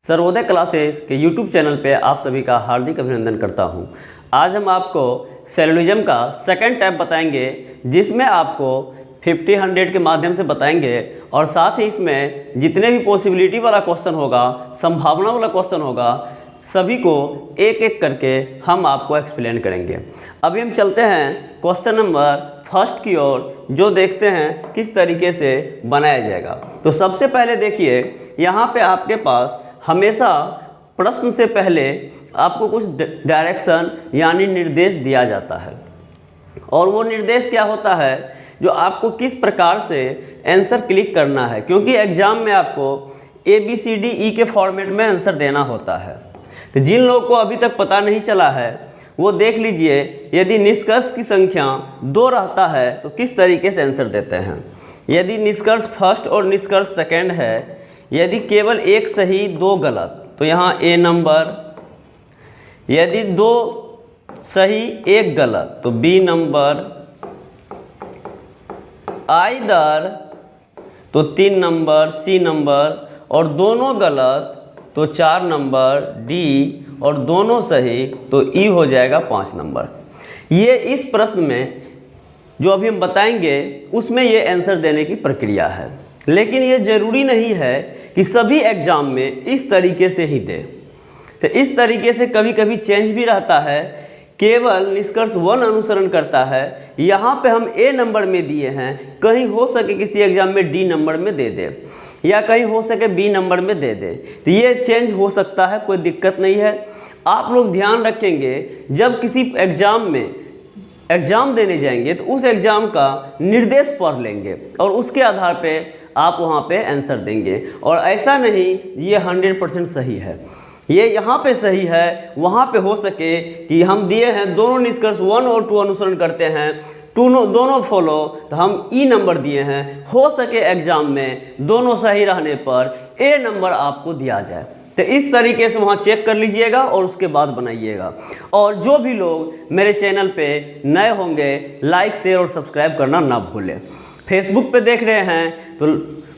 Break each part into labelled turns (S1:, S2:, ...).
S1: Sarvodaya classes के YouTube channel पे आप सभी का हार्दिक अभिनंदन करता हूं। आज हम आपको सेलोनिज्म का सेकंड टाइप बताएंगे, जिसमें आपको 50-100 के माध्यम से बताएंगे और साथ ही इसमें जितने भी पॉसिबिलिटी वाला क्वेश्चन होगा, संभावना वाला क्वेश्चन होगा, सभी को एक एक करके हम आपको एक्सप्लेन करेंगे। अभी हम चलते हैं क्वेश्चन नंबर फर्स्ट की ओर, जो देखते हैं किस तरीके से बनाया जाएगा। तो सबसे पहले देखिए, यहाँ पे आपके पास हमेशा प्रश्न से पहले आपको कुछ डायरेक्शन यानी निर्देश दिया जाता है, और वो निर्देश क्या होता है, जो आपको किस प्रकार से आंसर क्लिक करना है, क्योंकि एग्ज़ाम में आपको ABCDE के फॉर्मेट में आंसर देना होता है। तो जिन लोगों को अभी तक पता नहीं चला है वो देख लीजिए, यदि निष्कर्ष की संख्या 2 रहता है तो किस तरीके से आंसर देते हैं। यदि निष्कर्ष फर्स्ट और निष्कर्ष सेकंड है, यदि केवल एक सही 2 गलत तो यहाँ A नंबर, यदि 2 सही 1 गलत तो B नंबर, आइदर तो 3 नंबर C नंबर, और दोनों गलत तो 4 नंबर D, और दोनों सही तो E हो जाएगा 5 नंबर। ये इस प्रश्न में जो अभी हम बताएंगे उसमें ये आंसर देने की प्रक्रिया है, लेकिन ये ज़रूरी नहीं है कि सभी एग्ज़ाम में इस तरीके से ही दे। तो इस तरीके से कभी कभी चेंज भी रहता है, केवल निष्कर्ष 1 अनुसरण करता है। यहाँ पे हम A नंबर में दिए हैं, कहीं हो सके किसी एग्ज़ाम में D नंबर में दे दे, या कहीं हो सके B नंबर में दे दे। तो ये चेंज हो सकता है, कोई दिक्कत नहीं है। आप लोग ध्यान रखेंगे, जब किसी एग्ज़ाम में एग्ज़ाम देने जाएंगे तो उस एग्ज़ाम का निर्देश पढ़ लेंगे और उसके आधार पे आप वहाँ पे आंसर देंगे। और ऐसा नहीं ये 100% सही है, ये यहाँ पे सही है, वहाँ पे हो सके कि हम दिए हैं दोनों निष्कर्ष 1 और 2 अनुसरण करते हैं, दोनों फॉलो, तो हम E नंबर दिए हैं। हो सके एग्ज़ाम में दोनों सही रहने पर A नंबर आपको दिया जाए। तो इस तरीके से वहाँ चेक कर लीजिएगा और उसके बाद बनाइएगा। और जो भी लोग मेरे चैनल पे नए होंगे, लाइक शेयर और सब्सक्राइब करना ना भूलें। फेसबुक पे देख रहे हैं तो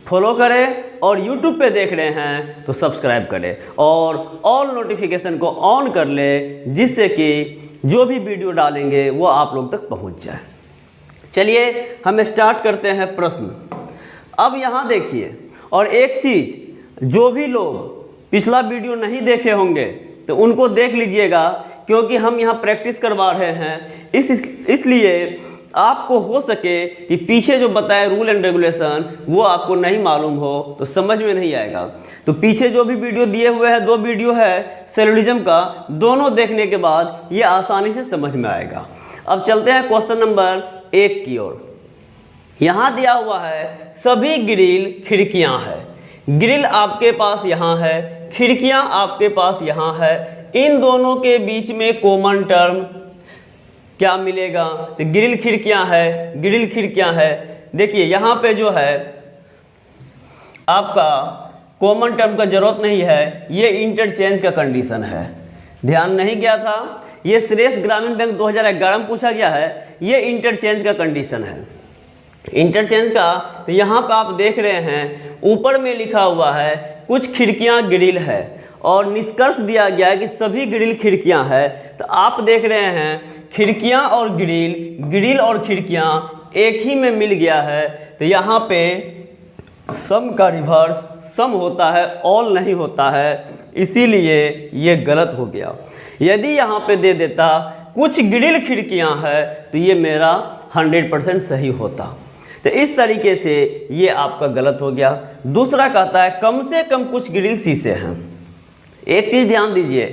S1: फॉलो करें, और यूट्यूब पे देख रहे हैं तो सब्सक्राइब करें, और ऑल नोटिफिकेशन को ऑन कर लें, जिससे कि जो भी वीडियो डालेंगे वो आप लोग तक पहुँच जाए। चलिए हम स्टार्ट करते हैं प्रश्न। अब यहाँ देखिए, और एक चीज़, जो भी लोग पिछला वीडियो नहीं देखे होंगे तो उनको देख लीजिएगा, क्योंकि हम यहाँ प्रैक्टिस करवा रहे हैं। इसलिए आपको हो सके कि पीछे जो बताए रूल एंड रेगुलेशन वो आपको नहीं मालूम हो तो समझ में नहीं आएगा। तो पीछे जो भी वीडियो दिए हुए हैं, 2 वीडियो है सेलोनिज्म का, दोनों देखने के बाद ये आसानी से समझ में आएगा। अब चलते हैं क्वेश्चन नंबर 1 की ओर। यहाँ दिया हुआ है सभी ग्रिल खिड़कियाँ हैं। ग्रिल आपके पास यहाँ है, खिड़कियाँ आपके पास यहाँ है, इन दोनों के बीच में कॉमन टर्म क्या मिलेगा? तो ग्रिल खिड़कियाँ है, ग्रिल खिड़कियाँ है। देखिए यहाँ पे जो है आपका कॉमन टर्म का जरूरत नहीं है, ये इंटरचेंज का कंडीशन है। ध्यान नहीं गया था, ये श्रेष्ठ ग्रामीण बैंक 2011 में पूछा गया है, ये इंटरचेंज का कंडीशन है। इंटरचेंज का तो यहाँ पे आप देख रहे हैं ऊपर में लिखा हुआ है कुछ खिड़कियाँ ग्रिल है, और निष्कर्ष दिया गया है कि सभी ग्रिल खिड़कियाँ है। तो आप देख रहे हैं खिड़कियाँ और ग्रिल और खिड़कियाँ एक ही में मिल गया है। तो यहाँ पे सम का रिवर्स सम होता है, ऑल नहीं होता है, इसीलिए ये गलत हो गया। यदि यहाँ पे दे देता कुछ ग्रिल खिड़कियाँ है तो ये मेरा 100% सही होता। तो इस तरीके से ये आपका गलत हो गया। दूसरा कहता है कम से कम कुछ ग्रिल शीशे हैं। एक चीज़ ध्यान दीजिए,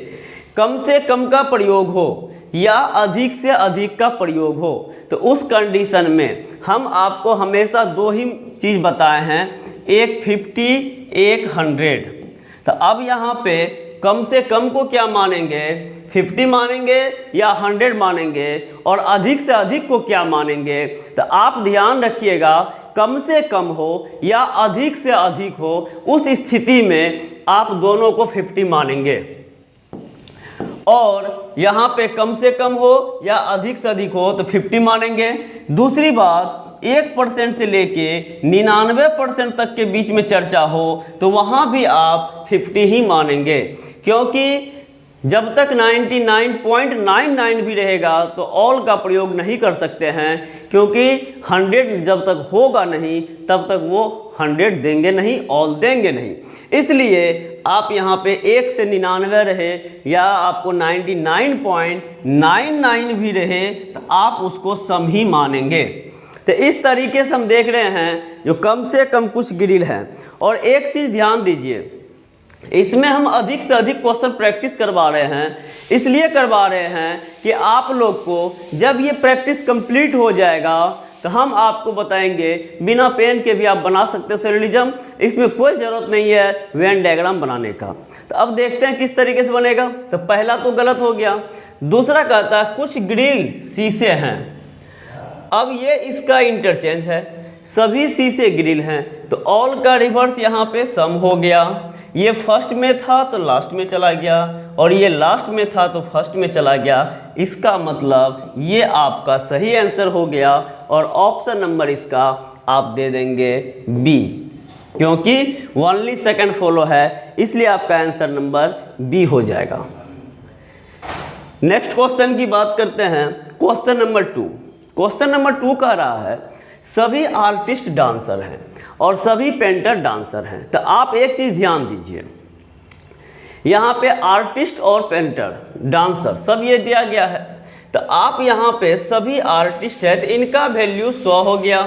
S1: कम से कम का प्रयोग हो या अधिक से अधिक का प्रयोग हो, तो उस कंडीशन में हम आपको हमेशा 2 ही चीज़ बताए हैं, एक 50 एक 100। तो अब यहाँ पे कम से कम को क्या मानेंगे, 50 मानेंगे या 100 मानेंगे, और अधिक से अधिक को क्या मानेंगे। तो आप ध्यान रखिएगा, कम से कम हो या अधिक से अधिक हो, उस स्थिति में आप दोनों को 50 मानेंगे, और यहाँ पे कम से कम हो या अधिक से अधिक हो तो 50 मानेंगे। दूसरी बात, 1% से लेके 99% तक के बीच में चर्चा हो तो वहाँ भी आप 50 ही मानेंगे, क्योंकि जब तक 99.99 भी रहेगा तो ऑल का प्रयोग नहीं कर सकते हैं, क्योंकि 100 जब तक होगा नहीं तब तक वो 100 देंगे नहीं, ऑल देंगे नहीं। इसलिए आप यहाँ पे 1 से 99 रहे या आपको 99.99 भी रहे तो आप उसको सम ही मानेंगे। तो इस तरीके से हम देख रहे हैं जो कम से कम कुछ ग्रिल है। और एक चीज़ ध्यान दीजिए, इसमें हम अधिक से अधिक क्वेश्चन प्रैक्टिस करवा रहे हैं, इसलिए करवा रहे हैं कि आप लोग को जब ये प्रैक्टिस कंप्लीट हो जाएगा तो हम आपको बताएंगे बिना पेन के भी आप बना सकते हैं सोलिडिज्म, इसमें कोई ज़रूरत नहीं है वेन डायग्राम बनाने का। तो अब देखते हैं किस तरीके से बनेगा। तो पहला तो गलत हो गया। दूसरा कहता है कुछ ग्रिल शीशे हैं, अब ये इसका इंटरचेंज है, सभी शीशे ग्रिल हैं तो ऑल का रिवर्स यहाँ पे सम हो गया। ये फर्स्ट में था तो लास्ट में चला गया और ये लास्ट में था तो फर्स्ट में चला गया। इसका मतलब ये आपका सही आंसर हो गया और ऑप्शन नंबर इसका आप दे देंगे बी, क्योंकि ओनली सेकंड फॉलो है, इसलिए आपका आंसर नंबर बी हो जाएगा। नेक्स्ट क्वेश्चन की बात करते हैं, क्वेश्चन नंबर 2। क्वेश्चन नंबर 2 कह रहा है सभी आर्टिस्ट डांसर हैं और सभी पेंटर डांसर हैं। तो आप एक चीज़ ध्यान दीजिए, यहाँ पे आर्टिस्ट और पेंटर डांसर सब ये दिया गया है। तो आप यहाँ पे सभी आर्टिस्ट है तो इनका वैल्यू 100 हो गया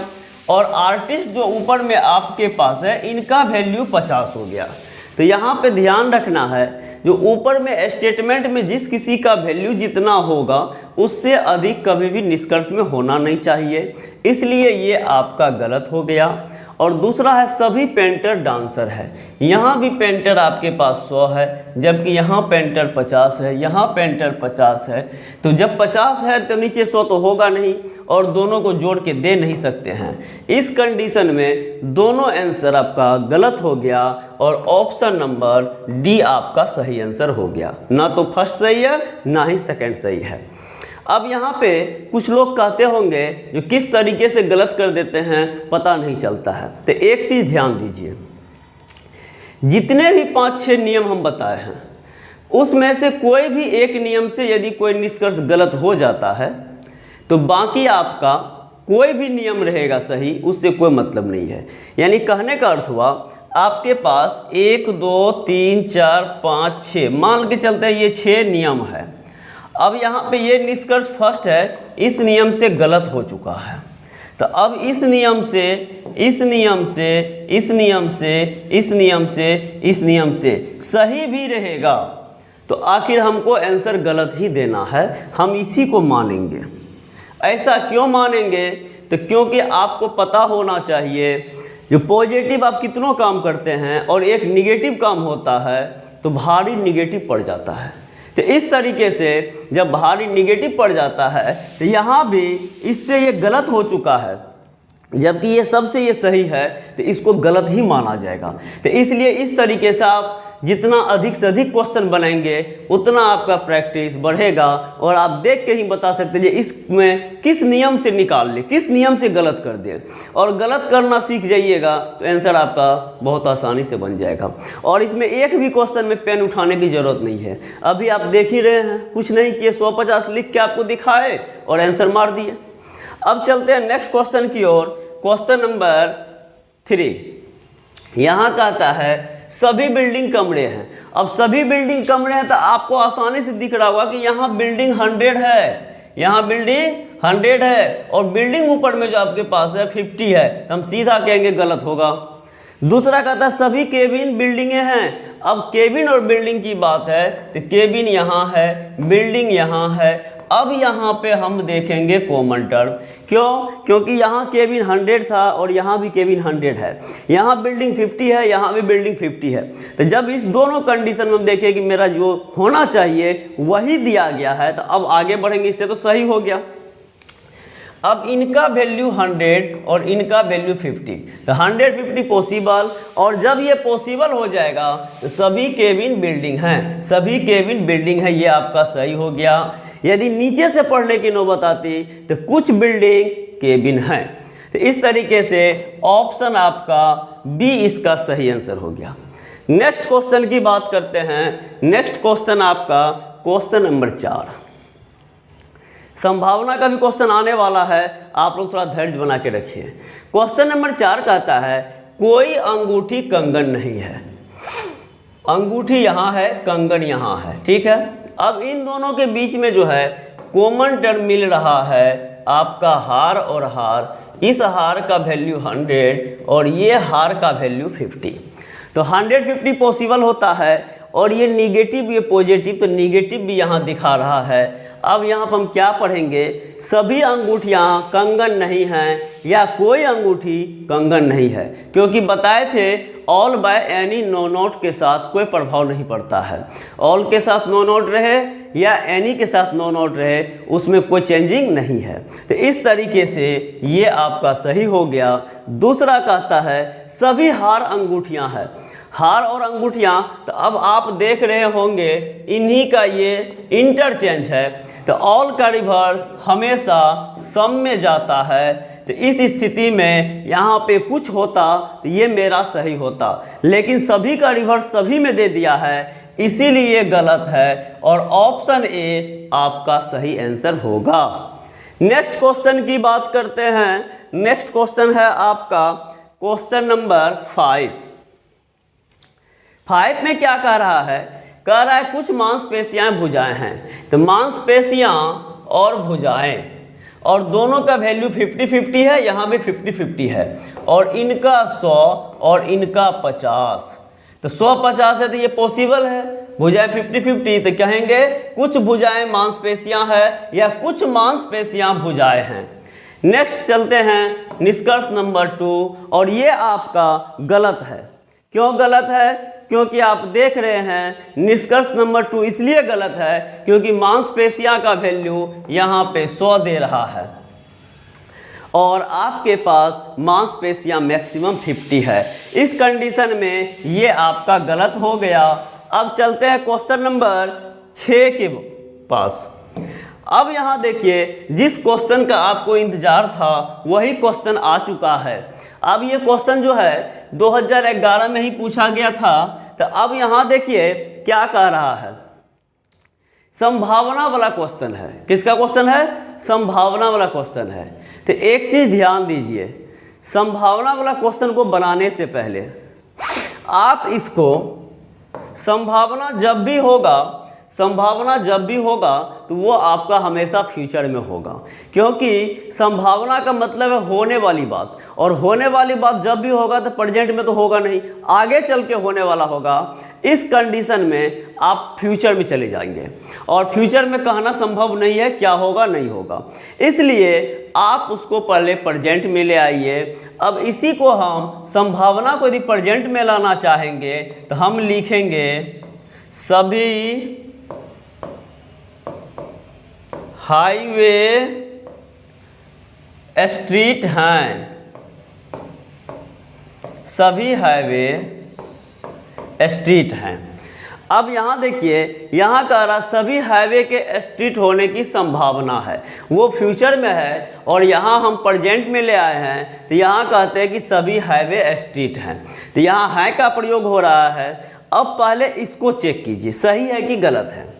S1: और आर्टिस्ट जो ऊपर में आपके पास है इनका वैल्यू 50 हो गया। तो यहाँ पे ध्यान रखना है जो ऊपर में स्टेटमेंट में जिस किसी का वैल्यू जितना होगा उससे अधिक कभी भी निष्कर्ष में होना नहीं चाहिए, इसलिए ये आपका गलत हो गया। और दूसरा है सभी पेंटर डांसर है, यहाँ भी पेंटर आपके पास 100 है जबकि यहाँ पेंटर 50 है, यहाँ पेंटर 50 है। तो जब 50 है तो नीचे 100 तो होगा नहीं और दोनों को जोड़ के दे नहीं सकते हैं। इस कंडीशन में दोनों आंसर आपका गलत हो गया और ऑप्शन नंबर डी आपका सही आंसर हो गया। ना तो फर्स्ट सही है ना ही सेकंड सही है। अब यहाँ पे कुछ लोग कहते होंगे जो किस तरीके से गलत कर देते हैं पता नहीं चलता है। तो एक चीज़ ध्यान दीजिए, जितने भी 5-6 नियम हम बताए हैं उसमें से कोई भी एक नियम से यदि कोई निष्कर्ष गलत हो जाता है तो बाकी आपका कोई भी नियम रहेगा सही, उससे कोई मतलब नहीं है। यानी कहने का अर्थ हुआ आपके पास 1 2 3 4 5 6 मान के चलते हैं ये 6 नियम है। अब यहाँ पे ये निष्कर्ष फर्स्ट है, इस नियम से गलत हो चुका है। तो अब इस नियम से इस नियम से इस नियम से इस नियम से इस नियम से सही भी रहेगा तो आखिर हमको आंसर गलत ही देना है, हम इसी को मानेंगे। ऐसा क्यों मानेंगे? तो क्योंकि आपको पता होना चाहिए जो पॉजिटिव आप कितनों काम करते हैं और एक निगेटिव काम होता है तो भारी निगेटिव पड़ जाता है। तो इस तरीके से जब भारी निगेटिव पड़ जाता है तो यहाँ भी इससे ये गलत हो चुका है जबकि ये सबसे ये सही है तो इसको गलत ही माना जाएगा। तो इसलिए इस तरीके से आप जितना अधिक से अधिक क्वेश्चन बनाएंगे उतना आपका प्रैक्टिस बढ़ेगा और आप देख के ही बता सकते हैं इसमें किस नियम से निकाल ले, किस नियम से गलत कर दे। और गलत करना सीख जाइएगा तो आंसर आपका बहुत आसानी से बन जाएगा। और इसमें एक भी क्वेश्चन में पेन उठाने की ज़रूरत नहीं है। अभी आप देख ही रहे हैं, कुछ नहीं किए, 150 लिख के आपको दिखाए और आंसर मार दिए। अब चलते हैं नेक्स्ट क्वेश्चन की ओर। क्वेश्चन नंबर 3 यहाँ कहता है सभी बिल्डिंग कमरे हैं। अब सभी बिल्डिंग कमरे हैं तो आपको आसानी से दिख रहा होगा कि यहाँ बिल्डिंग 100 है, यहाँ बिल्डिंग 100 है और बिल्डिंग ऊपर में जो आपके पास है 50 है, तो हम सीधा कहेंगे गलत होगा। दूसरा कहता है सभी केबिन बिल्डिंगें हैं। अब केबिन और बिल्डिंग की बात है तो केबिन यहाँ है, बिल्डिंग यहाँ है। अब यहाँ पे हम देखेंगे कॉमन टर्म, क्यों? क्योंकि यहाँ केबिन 100 था और यहाँ भी केबिन 100 है, यहाँ बिल्डिंग 50 है, यहाँ भी बिल्डिंग 50 है। तो जब इस दोनों कंडीशन में हम देखें कि मेरा जो होना चाहिए वही दिया गया है तो अब आगे बढ़ेंगे, इससे तो सही हो गया। अब इनका वैल्यू 100 और इनका वैल्यू 50, तो 100-50 पॉसिबल। और जब ये पॉसिबल हो जाएगा तो सभी केबिन बिल्डिंग हैं, सभी केबिन बिल्डिंग है, ये आपका सही हो गया। यदि नीचे से पढ़ने की नौबत आती तो कुछ बिल्डिंग केबिन हैं। तो इस तरीके से ऑप्शन आपका बी इसका सही आंसर हो गया। नेक्स्ट क्वेश्चन की बात करते हैं। नेक्स्ट क्वेश्चन आपका क्वेश्चन नंबर 4। संभावना का भी क्वेश्चन आने वाला है, आप लोग थोड़ा धैर्य बना के रखिए। क्वेश्चन नंबर 4 कहता है कोई अंगूठी कंगन नहीं है। अंगूठी यहाँ है, कंगन यहाँ है, ठीक है। अब इन दोनों के बीच में जो है कॉमन टर्म मिल रहा है आपका हार और हार। इस हार का वैल्यू 100 और ये हार का वैल्यू 50। तो 150 पॉसिबल होता है और ये निगेटिव ये पॉजिटिव, तो निगेटिव भी यहाँ दिखा रहा है। अब यहाँ पर हम क्या पढ़ेंगे, सभी अंगूठियाँ कंगन नहीं हैं या कोई अंगूठी कंगन नहीं है, क्योंकि बताए थे all by any no not के साथ कोई प्रभाव नहीं पड़ता है। ऑल के साथ नो नोट रहे या एनी के साथ नो नोट रहे, उसमें कोई चेंजिंग नहीं है। तो इस तरीके से ये आपका सही हो गया। दूसरा कहता है सभी हार अंगूठियाँ हैं। हार और अंगूठियाँ, तो अब आप देख रहे होंगे इन्हीं का ये इंटरचेंज है। तो ऑल का रिवर्स हमेशा सम में जाता है। तो इस स्थिति में यहाँ पे कुछ होता तो ये मेरा सही होता, लेकिन सभी का रिवर्स सभी में दे दिया है, इसीलिए ये गलत है और ऑप्शन ए आपका सही आंसर होगा। नेक्स्ट क्वेश्चन की बात करते हैं। नेक्स्ट क्वेश्चन है आपका क्वेश्चन नंबर 5। 5 में क्या कह रहा है, कह रहा है कुछ मांसपेशियां भुजाएं हैं। तो मांसपेशियां और भुजाएं और दोनों का वैल्यू 50-50 है, यहाँ भी 50-50 है, और इनका 100 और इनका 50। तो 100-50 है तो ये पॉसिबल है। भुजाएं 50-50 तो कहेंगे कुछ भुजाएं मांसपेशियां हैं या कुछ मांसपेशियां भुजाएं हैं। नेक्स्ट चलते हैं निष्कर्ष नंबर 2, और ये आपका गलत है। क्यों गलत है, क्योंकि आप देख रहे हैं निष्कर्ष नंबर 2 इसलिए गलत है क्योंकि मांसपेशियां का वैल्यू यहाँ पे 100 दे रहा है और आपके पास मांसपेशियां मैक्सिमम 50 है। इस कंडीशन में ये आपका गलत हो गया। अब चलते हैं क्वेश्चन नंबर 6 के पास। अब यहाँ देखिए जिस क्वेश्चन का आपको इंतजार था वही क्वेश्चन आ चुका है। अब ये क्वेश्चन जो है 2011 में ही पूछा गया था। तो अब यहाँ देखिए क्या कह रहा है, संभावना वाला क्वेश्चन है। किसका क्वेश्चन है, संभावना वाला क्वेश्चन है। तो एक चीज़ ध्यान दीजिए, संभावना वाला क्वेश्चन को बनाने से पहले आप इसको संभावना जब भी होगा तो वो आपका हमेशा फ्यूचर में होगा, क्योंकि संभावना का मतलब है होने वाली बात, और होने वाली बात जब भी होगा तो प्रेजेंट में तो होगा नहीं, आगे चल के होने वाला होगा। इस कंडीशन में आप फ्यूचर में चले जाएंगे और फ्यूचर में कहना संभव नहीं है क्या होगा नहीं होगा, इसलिए आप उसको पहले प्रेजेंट में ले आइए। अब इसी को हम संभावना को यदि प्रेजेंट में लाना चाहेंगे तो हम लिखेंगे सभी हाईवे स्ट्रीट हैं, सभी हाईवे स्ट्रीट हैं। अब यहाँ देखिए यहाँ कह रहा सभी हाईवे के स्ट्रीट होने की संभावना है, वो फ्यूचर में है और यहाँ हम प्रेजेंट में ले आए हैं। तो यहाँ कहते हैं कि सभी हाईवे स्ट्रीट हैं, तो यहाँ है का प्रयोग हो रहा है। अब पहले इसको चेक कीजिए सही है कि गलत है।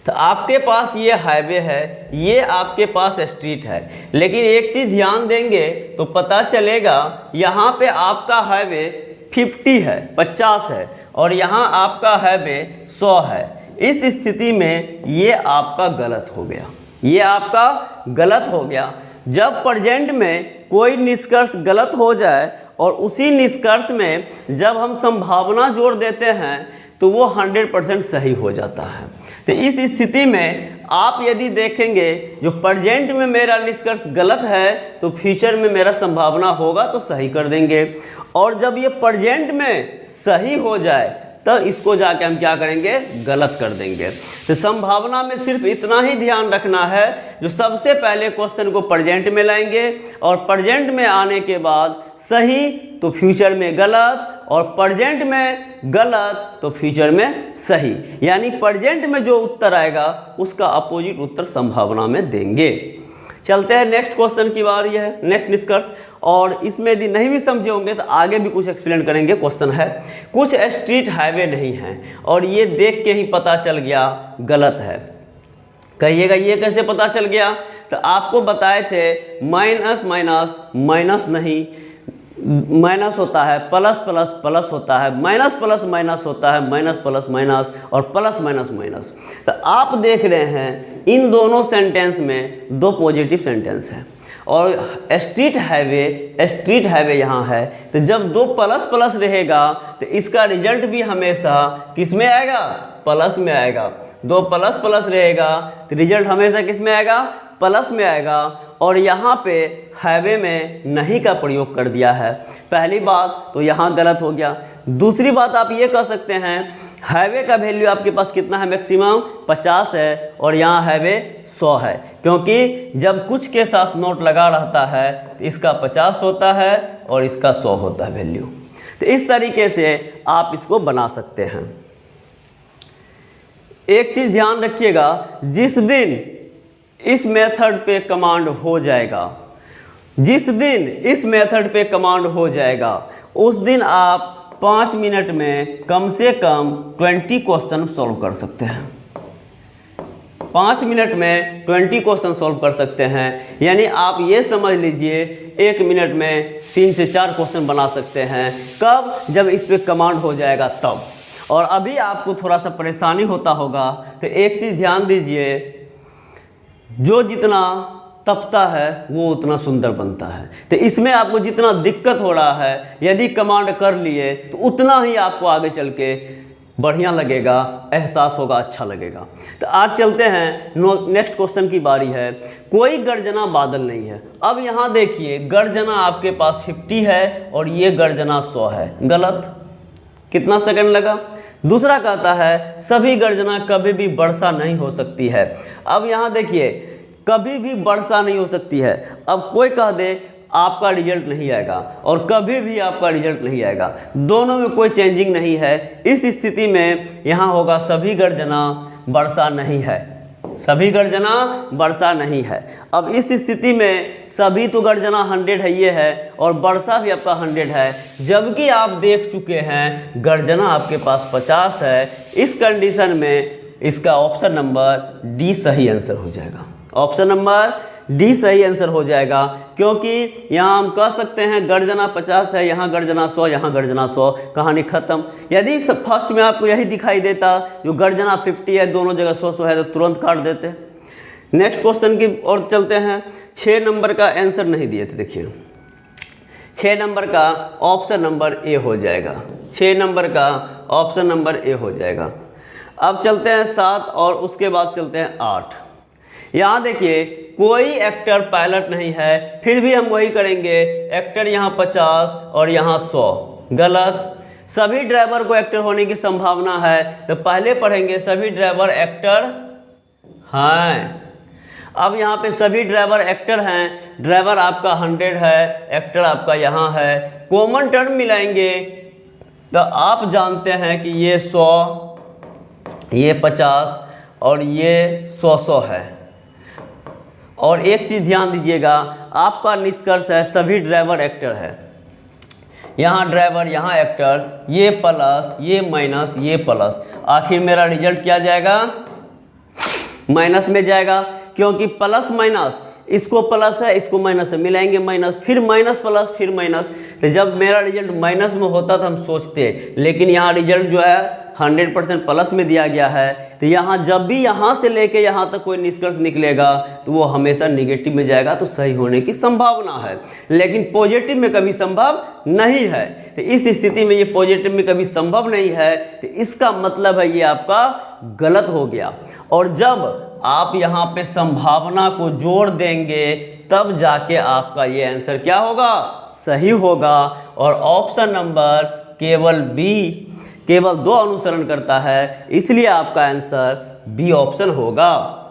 S1: तो आपके पास ये हाईवे है, ये आपके पास स्ट्रीट है, लेकिन एक चीज़ ध्यान देंगे तो पता चलेगा यहाँ पे आपका हाईवे 50 है, 50 है, और यहाँ आपका हाईवे 100 है। इस स्थिति में ये आपका गलत हो गया, ये आपका गलत हो गया। जब प्रेजेंट में कोई निष्कर्ष गलत हो जाए और उसी निष्कर्ष में जब हम संभावना जोड़ देते हैं तो वो 100% सही हो जाता है। तो इस स्थिति में आप यदि देखेंगे जो प्रेजेंट में मेरा निष्कर्ष गलत है तो फ्यूचर में मेरा संभावना होगा तो सही कर देंगे, और जब ये प्रेजेंट में सही हो जाए तब इसको जाके हम क्या करेंगे, गलत कर देंगे। तो संभावना में सिर्फ इतना ही ध्यान रखना है, जो सबसे पहले क्वेश्चन को प्रेजेंट में लाएंगे और प्रेजेंट में आने के बाद सही तो फ्यूचर में गलत, और प्रेजेंट में गलत तो फ्यूचर में सही, यानी प्रेजेंट में जो उत्तर आएगा उसका अपोजिट उत्तर संभावना में देंगे। चलते हैं नेक्स्ट क्वेश्चन की बारी है, नेक्स्ट निष्कर्ष। और इसमें यदि नहीं भी समझे होंगे तो आगे भी कुछ एक्सप्लेन करेंगे। क्वेश्चन है, कुछ स्ट्रीट हाईवे नहीं है और ये देख के ही पता चल गया गलत है। कहिएगा ये कैसे पता चल गया? तो आपको बताए थे माइनस माइनस माइनस नहीं, माइनस होता है, प्लस प्लस प्लस होता है, माइनस प्लस माइनस होता है, माइनस प्लस माइनस और प्लस माइनस माइनस। तो आप देख रहे हैं इन दोनों सेंटेंस में दो पॉजिटिव सेंटेंस है और स्ट्रीट हाईवे यहाँ है। तो जब दो प्लस प्लस रहेगा तो इसका रिजल्ट भी हमेशा किस में आएगा? प्लस में आएगा। दो प्लस प्लस रहेगा तो रिजल्ट हमेशा किस में आएगा? प्लस में आएगा। और यहाँ पे हाईवे में नहीं का प्रयोग कर दिया है। पहली बात तो यहाँ गलत हो गया। दूसरी बात आप ये कह सकते हैं हाईवे का वैल्यू आपके पास कितना है? मैक्सिमम 50 है और यहाँ हाईवे 100 है, क्योंकि जब कुछ के साथ नोट लगा रहता है तो इसका 50 होता है और इसका 100 होता है वैल्यू। तो इस तरीके से आप इसको बना सकते हैं। एक चीज़ ध्यान रखिएगा, जिस दिन इस मेथड पे कमांड हो जाएगा, जिस दिन इस मेथड पे कमांड हो जाएगा उस दिन आप 5 मिनट में कम से कम 20 क्वेश्चन सॉल्व कर सकते हैं। 5 मिनट में 20 क्वेश्चन सॉल्व कर सकते हैं, यानी आप ये समझ लीजिए 1 मिनट में 3 से 4 क्वेश्चन बना सकते हैं। कब? जब इस पे कमांड हो जाएगा तब। और अभी आपको थोड़ा सा परेशानी होता होगा तो एक चीज़ ध्यान दीजिए, जो जितना तपता है वो उतना सुंदर बनता है। तो इसमें आपको जितना दिक्कत हो रहा है यदि कमांड कर लिए तो उतना ही आपको आगे चल के बढ़िया लगेगा, एहसास होगा, अच्छा लगेगा। तो आज चलते हैं नेक्स्ट क्वेश्चन की बारी है। कोई गर्जना बादल नहीं है। अब यहाँ देखिए गर्जना आपके पास 50 है और ये गर्जना 100 है। गलत। कितना सेकंड लगा? दूसरा कहता है सभी गर्जना कभी भी वर्षा नहीं हो सकती है। अब यहाँ देखिए कभी भी वर्षा नहीं हो सकती है। अब कोई कह दे आपका रिजल्ट नहीं आएगा और कभी भी आपका रिजल्ट नहीं आएगा, दोनों में कोई चेंजिंग नहीं है। इस स्थिति में यहाँ होगा सभी गर्जना वर्षा नहीं है, सभी गर्जना वर्षा नहीं है। अब इस स्थिति में सभी तो गर्जना 100 है ये है और वर्षा भी आपका 100 है, जबकि आप देख चुके हैं गर्जना आपके पास 50 है। इस कंडीशन में इसका ऑप्शन नंबर डी सही आंसर हो जाएगा। ऑप्शन नंबर डी सही आंसर हो जाएगा, क्योंकि यहाँ हम कह सकते हैं गर्जना 50 है, यहाँ गर्जना 100, यहाँ गर्जना 100, कहानी खत्म। यदि फर्स्ट में आपको यही दिखाई देता जो गर्जना 50 है, दोनों जगह 100 है, तो तुरंत काट देते। नेक्स्ट क्वेश्चन की ओर चलते हैं। 6 नंबर का आंसर नहीं दिए थे, देखिए 6 नंबर का ऑप्शन नंबर ए हो जाएगा। 6 नंबर का ऑप्शन नंबर ए हो जाएगा। अब चलते हैं 7 और उसके बाद चलते हैं 8। यहाँ देखिए कोई एक्टर पायलट नहीं है, फिर भी हम वही करेंगे। एक्टर यहाँ 50 और यहाँ 100। गलत। सभी ड्राइवर को एक्टर होने की संभावना है, तो पहले पढ़ेंगे सभी ड्राइवर एक्टर हैं। अब यहाँ पे सभी ड्राइवर एक्टर हैं, ड्राइवर आपका 100 है, एक्टर आपका यहाँ है। कॉमन टर्म मिलाएंगे तो आप जानते हैं कि ये 100, ये 50 और ये 100 है। और एक चीज़ ध्यान दीजिएगा, आपका निष्कर्ष है सभी ड्राइवर एक्टर है। यहाँ ड्राइवर, यहाँ एक्टर, ये प्लस, ये माइनस, ये प्लस, आखिर मेरा रिजल्ट क्या जाएगा? माइनस में जाएगा, क्योंकि प्लस माइनस, इसको प्लस है इसको माइनस है, मिलाएंगे माइनस, फिर माइनस प्लस, फिर माइनस। तो जब मेरा रिजल्ट माइनस में होता तो हम सोचते, लेकिन यहाँ रिजल्ट जो है 100% प्लस में दिया गया है। तो यहाँ जब भी यहाँ से लेके यहाँ तक कोई निष्कर्ष निकलेगा तो वो हमेशा नेगेटिव में जाएगा, तो सही होने की संभावना है, लेकिन पॉजिटिव में कभी संभव नहीं है। तो इस स्थिति में ये पॉजिटिव में कभी संभव नहीं है, तो इसका मतलब है ये आपका गलत हो गया। और जब आप यहाँ पे संभावना को जोड़ देंगे तब जाके आपका ये आंसर क्या होगा? सही होगा। और ऑप्शन नंबर केवल बी, केवल 2 अनुसरण करता है, इसलिए आपका आंसर बी ऑप्शन होगा।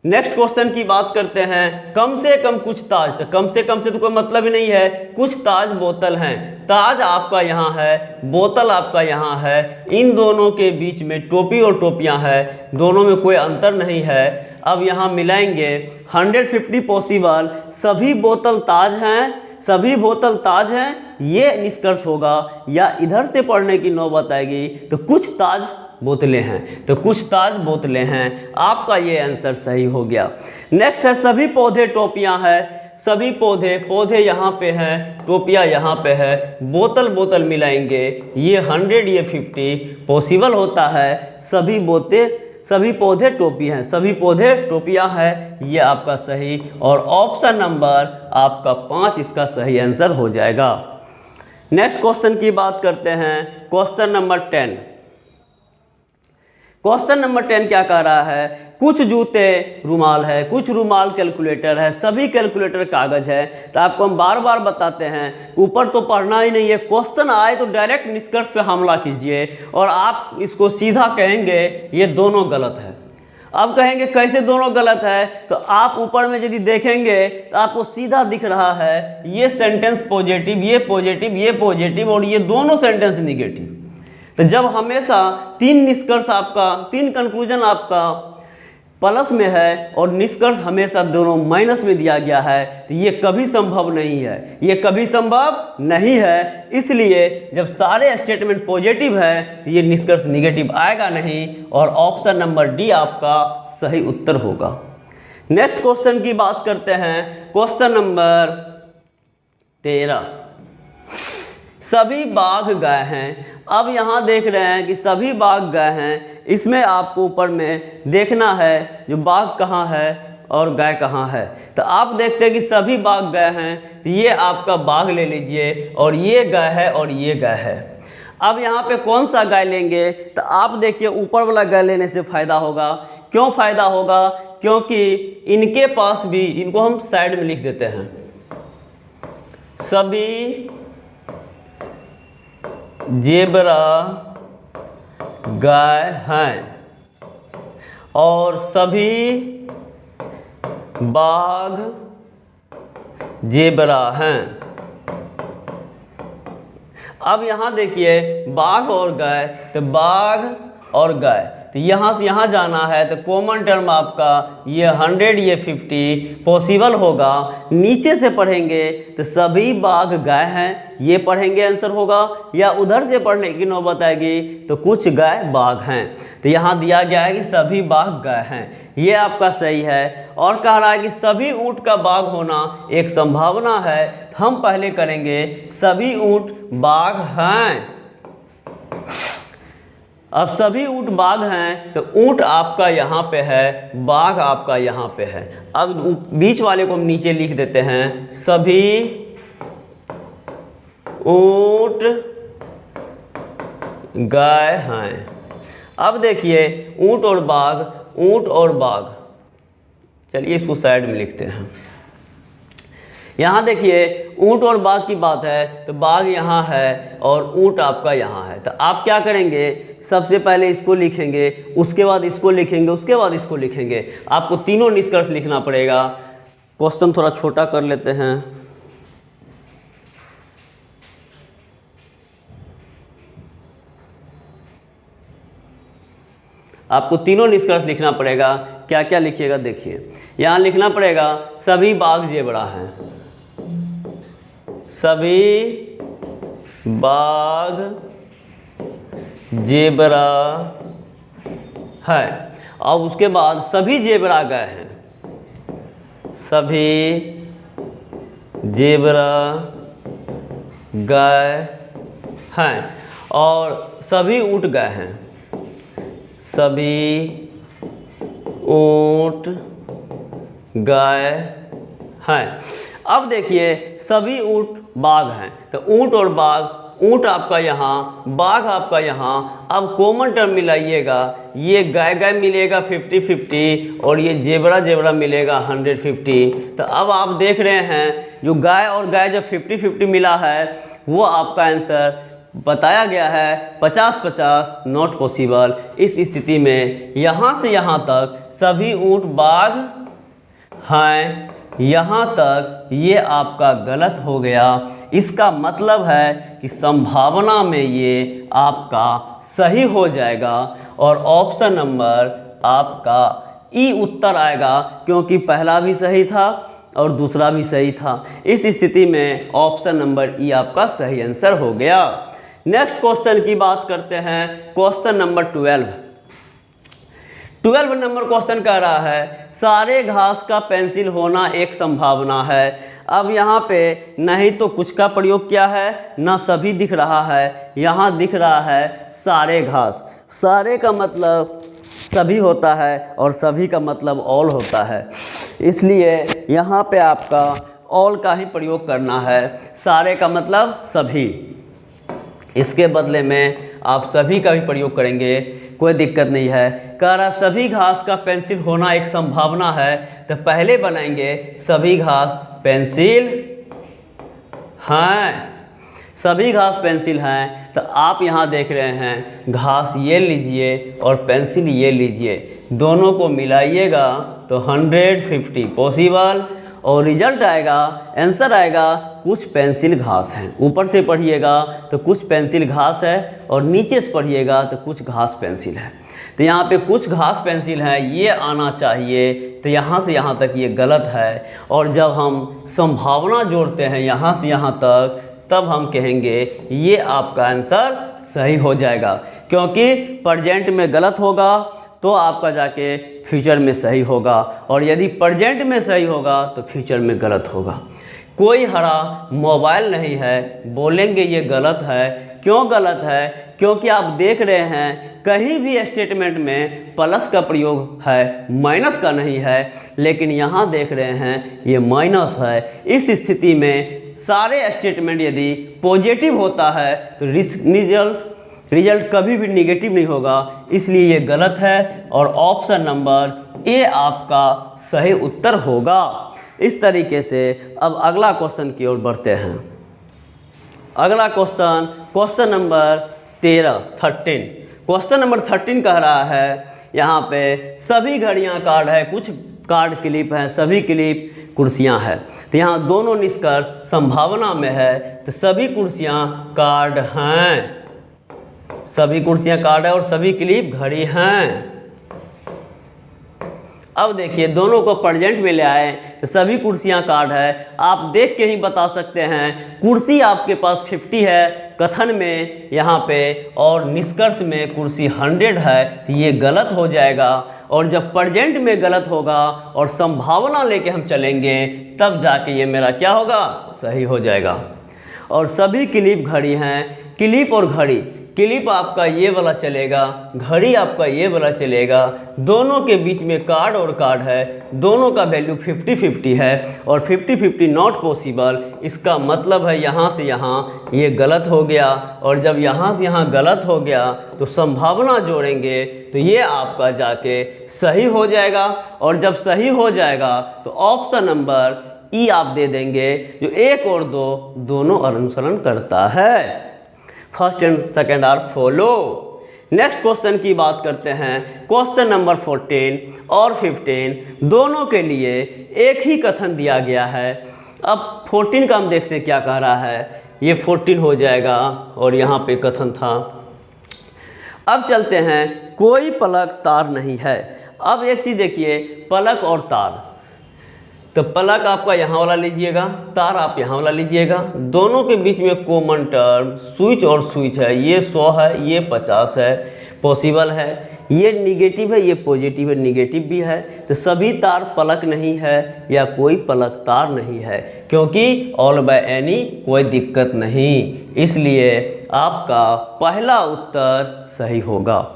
S1: नेक्स्ट क्वेश्चन की बात करते हैं। कम से कम कुछ ताज, तो कम से कम से तो कोई मतलब ही नहीं है, कुछ ताज बोतल हैं। ताज आपका यहाँ है, बोतल आपका यहाँ है, इन दोनों के बीच में टोपी और टोपियाँ है, दोनों में कोई अंतर नहीं है। अब यहाँ मिलाएंगे 150 पॉसिबल सभी बोतल ताज हैं, सभी बोतल ताज हैं, ये निष्कर्ष होगा। या इधर से पढ़ने की नौबत आएगी तो कुछ ताज बोतलें हैं, तो कुछ ताज बोतलें हैं। आपका ये आंसर सही हो गया। नेक्स्ट है सभी पौधे टोपियां हैं, सभी पौधे यहाँ पे है, टोपिया यहाँ पे है, बोतल बोतल मिलाएंगे, ये 100 ये 50 पॉसिबल होता है। सभी पौधे टोपी हैं, सभी पौधे टोपिया है, ये आपका सही। और ऑप्शन नंबर आपका 5 इसका सही आंसर हो जाएगा। नेक्स्ट क्वेश्चन की बात करते हैं, क्वेश्चन नंबर 10। क्वेश्चन नंबर 10 क्या कह रहा है, कुछ जूते रुमाल है, कुछ रुमाल कैलकुलेटर है, सभी कैलकुलेटर कागज है। तो आपको हम बार बार बताते हैं, ऊपर तो पढ़ना ही नहीं है, क्वेश्चन आए तो डायरेक्ट निष्कर्ष पे हमला कीजिए और आप इसको सीधा कहेंगे ये दोनों गलत है। अब कहेंगे कैसे दोनों गलत है, तो आप ऊपर में यदि देखेंगे तो आपको सीधा दिख रहा है ये सेंटेंस पॉजिटिव, ये पॉजिटिव, ये पॉजिटिव और ये दोनों सेंटेंस निगेटिव। तो जब हमेशा 3 निष्कर्ष आपका, 3 कंक्लूजन आपका प्लस में है और निष्कर्ष हमेशा दोनों माइनस में दिया गया है, तो ये कभी संभव नहीं है, ये कभी संभव नहीं है। इसलिए जब सारे स्टेटमेंट पॉजिटिव है तो ये निष्कर्ष निगेटिव आएगा नहीं और ऑप्शन नंबर डी आपका सही उत्तर होगा। नेक्स्ट क्वेश्चन की बात करते हैं, क्वेश्चन नंबर 13। सभी बाघ गाय हैं। अब यहाँ देख रहे हैं कि सभी बाघ गाय हैं, इसमें आपको ऊपर में देखना है जो बाघ कहाँ है और गाय कहाँ है। तो आप देखते हैं कि सभी बाघ गाय हैं, तो ये आपका बाघ ले लीजिए और ये गाय है और ये गाय है। अब यहाँ पे कौन सा गाय लेंगे, तो आप देखिए ऊपर वाला गाय लेने से फ़ायदा होगा। क्यों फ़ायदा होगा, क्योंकि इनके पास भी, इनको हम साइड में लिख देते हैं, सभी जेबरा गाय हैं और सभी बाघ जेबरा हैं। अब यहाँ देखिए बाघ और गाय, तो बाघ और गाय, तो यहाँ से यहाँ जाना है तो कॉमन टर्म आपका ये 100 ये 50 पॉसिबल होगा। नीचे से पढ़ेंगे तो सभी बाघ गाय हैं, ये पढ़ेंगे आंसर होगा। या उधर से पढ़ने की नौबत आएगी तो कुछ गाय बाघ हैं, तो यहाँ दिया गया है कि सभी बाघ गाय हैं, ये आपका सही है। और कह रहा है कि सभी ऊँट का बाघ होना एक संभावना है, तो हम पहले करेंगे सभी ऊँट बाघ हैं। अब सभी ऊँट बाघ हैं तो ऊँट आपका यहाँ पे है, बाघ आपका यहाँ पे है। अब बीच वाले को हम नीचे लिख देते हैं, सभी ऊँट गाय हैं। अब देखिए ऊँट और बाघ, ऊँट और बाघ, चलिए इसको साइड में लिखते हैं। यहाँ देखिए ऊँट और बाघ की बात है, तो बाघ यहाँ है और ऊँट आपका यहाँ है। तो आप क्या करेंगे, सबसे पहले इसको लिखेंगे, उसके बाद इसको लिखेंगे, उसके बाद इसको लिखेंगे। आपको तीनों निष्कर्ष लिखना पड़ेगा। क्वेश्चन थोड़ा छोटा कर लेते हैं। आपको तीनों निष्कर्ष लिखना पड़ेगा। क्या क्या लिखिएगा देखिए, यहाँ लिखना पड़ेगा सभी बाघ जेबरा हैं, सभी बाघ जेबरा है। अब उसके बाद सभी जेबरा गाय हैं, सभी जेबरा गाय हैं और सभी ऊँट गाय हैं, सभी ऊँट गाय हैं। अब देखिए सभी ऊँट बाघ हैं, तो ऊँट और बाघ, ऊँट आपका यहाँ, बाघ आपका यहाँ। अब कॉमन टर्म मिलाइएगा, ये गाय गाय मिलेगा 50-50 और ये जेबरा जेबरा मिलेगा 150। तो अब आप देख रहे हैं जो गाय और गाय जब 50-50 मिला है वो आपका आंसर बताया गया है 50-50 नॉट पॉसिबल। इस स्थिति में यहाँ से यहाँ तक सभी ऊँट बाघ हैं, यहाँ तक ये आपका गलत हो गया। इसका मतलब है कि संभावना में ये आपका सही हो जाएगा और ऑप्शन नंबर आपका ई उत्तर आएगा, क्योंकि पहला भी सही था और दूसरा भी सही था। इस स्थिति में ऑप्शन नंबर ई आपका सही आंसर हो गया। नेक्स्ट क्वेश्चन की बात करते हैं, क्वेश्चन नंबर 12 नंबर क्वेश्चन कह रहा है सारे घास का पेंसिल होना एक संभावना है। अब यहाँ पे नहीं तो कुछ का प्रयोग किया है, ना सभी दिख रहा है, यहाँ दिख रहा है सारे घास। सारे का मतलब सभी होता है और सभी का मतलब ऑल होता है, इसलिए यहाँ पे आपका ऑल का ही प्रयोग करना है। सारे का मतलब सभी, इसके बदले में आप सभी का भी प्रयोग करेंगे, कोई दिक्कत नहीं है। कह रहा सभी घास का पेंसिल होना एक संभावना है, तो पहले बनाएंगे सभी घास पेंसिल हैं। सभी घास पेंसिल हैं, तो आप यहाँ देख रहे हैं घास ये लीजिए और पेंसिल ये लीजिए, दोनों को मिलाइएगा तो 150 पॉसिबल, और रिजल्ट आएगा, आंसर आएगा कुछ पेंसिल घास हैं। ऊपर से पढ़िएगा तो कुछ पेंसिल घास है, और नीचे से पढ़िएगा तो कुछ घास पेंसिल है। तो यहाँ पे कुछ घास पेंसिल है ये आना चाहिए, तो यहाँ से यहाँ तक ये गलत है। और जब हम संभावना जोड़ते हैं यहाँ से यहाँ तक, तब हम कहेंगे ये आपका आंसर सही हो जाएगा, क्योंकि प्रेजेंट में गलत होगा तो आपका जाके फ्यूचर में सही होगा, और यदि प्रेजेंट में सही होगा तो फ्यूचर में गलत होगा। कोई हरा मोबाइल नहीं है, बोलेंगे ये गलत है। क्यों गलत है? क्योंकि आप देख रहे हैं कहीं भी स्टेटमेंट में प्लस का प्रयोग है, माइनस का नहीं है, लेकिन यहाँ देख रहे हैं ये माइनस है। इस स्थिति में सारे स्टेटमेंट यदि पॉजिटिव होता है तो रिजल्ट कभी भी निगेटिव नहीं होगा, इसलिए ये गलत है, और ऑप्शन नंबर ए आपका सही उत्तर होगा। इस तरीके से अब अगला क्वेश्चन की ओर बढ़ते हैं। अगला question, question number 13 question number 13 कह रहा है यहाँ पे सभी घड़ियाँ कार्ड है, कुछ कार्ड क्लिप हैं, सभी क्लिप कुर्सियाँ हैं। तो यहाँ दोनों निष्कर्ष संभावना में है, तो सभी कुर्सियाँ कार्ड हैं, सभी कुर्सियाँ कार्ड है और सभी क्लिप घड़ी हैं। अब देखिए दोनों को प्रेजेंट में ले आए तो सभी कुर्सियाँ कार्ड है। आप देख के ही बता सकते हैं कुर्सी आपके पास 50 है कथन में यहाँ पे, और निष्कर्ष में कुर्सी 100 है, तो ये गलत हो जाएगा। और जब प्रेजेंट में गलत होगा और संभावना लेके हम चलेंगे, तब जाके ये मेरा क्या होगा, सही हो जाएगा। और सभी क्लिप घड़ी हैं, क्लिप और घड़ी, क्लिप आपका ये वाला चलेगा, घड़ी आपका ये वाला चलेगा। दोनों के बीच में कार्ड और कार्ड है, दोनों का वैल्यू 50-50 है, और 50-50 नॉट पॉसिबल। इसका मतलब है यहाँ से यहाँ ये गलत हो गया, और जब यहाँ से यहाँ गलत हो गया तो संभावना जोड़ेंगे तो ये आपका जाके सही हो जाएगा। और जब सही हो जाएगा तो ऑप्शन नंबर ई आप दे देंगे, जो 1 और 2 दोनों अनुसरण करता है। First and second are follow. Next question की बात करते हैं, क्वेश्चन नंबर 14 और 15 दोनों के लिए एक ही कथन दिया गया है। अब 14 का हम देखते हैं क्या कह रहा है, ये 14 हो जाएगा, और यहाँ पे कथन था। अब चलते हैं, कोई पलक तार नहीं है। अब एक चीज़ देखिए, पलक और तार, तो पलक आपका यहाँ वाला लीजिएगा, तार आप यहाँ वाला लीजिएगा। दोनों के बीच में कॉमन टर्म स्विच और स्विच है, ये 100 है, ये 50 है, पॉसिबल है। ये निगेटिव है, ये पॉजिटिव है, निगेटिव भी है। तो सभी तार पलक नहीं है, या कोई पलक तार नहीं है, क्योंकि ऑल बाय एनी कोई दिक्कत नहीं, इसलिए आपका पहला उत्तर सही होगा।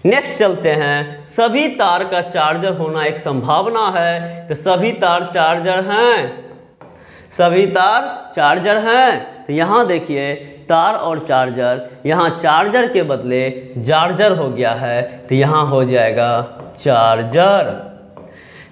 S1: नेक्स्ट चलते हैं, सभी तार का चार्जर होना एक संभावना है। तो सभी तार चार्जर हैं, सभी तार चार्जर हैं। तो यहाँ देखिए तार और चार्जर, यहाँ चार्जर के बदले चार्जर हो गया है, तो यहाँ हो जाएगा चार्जर।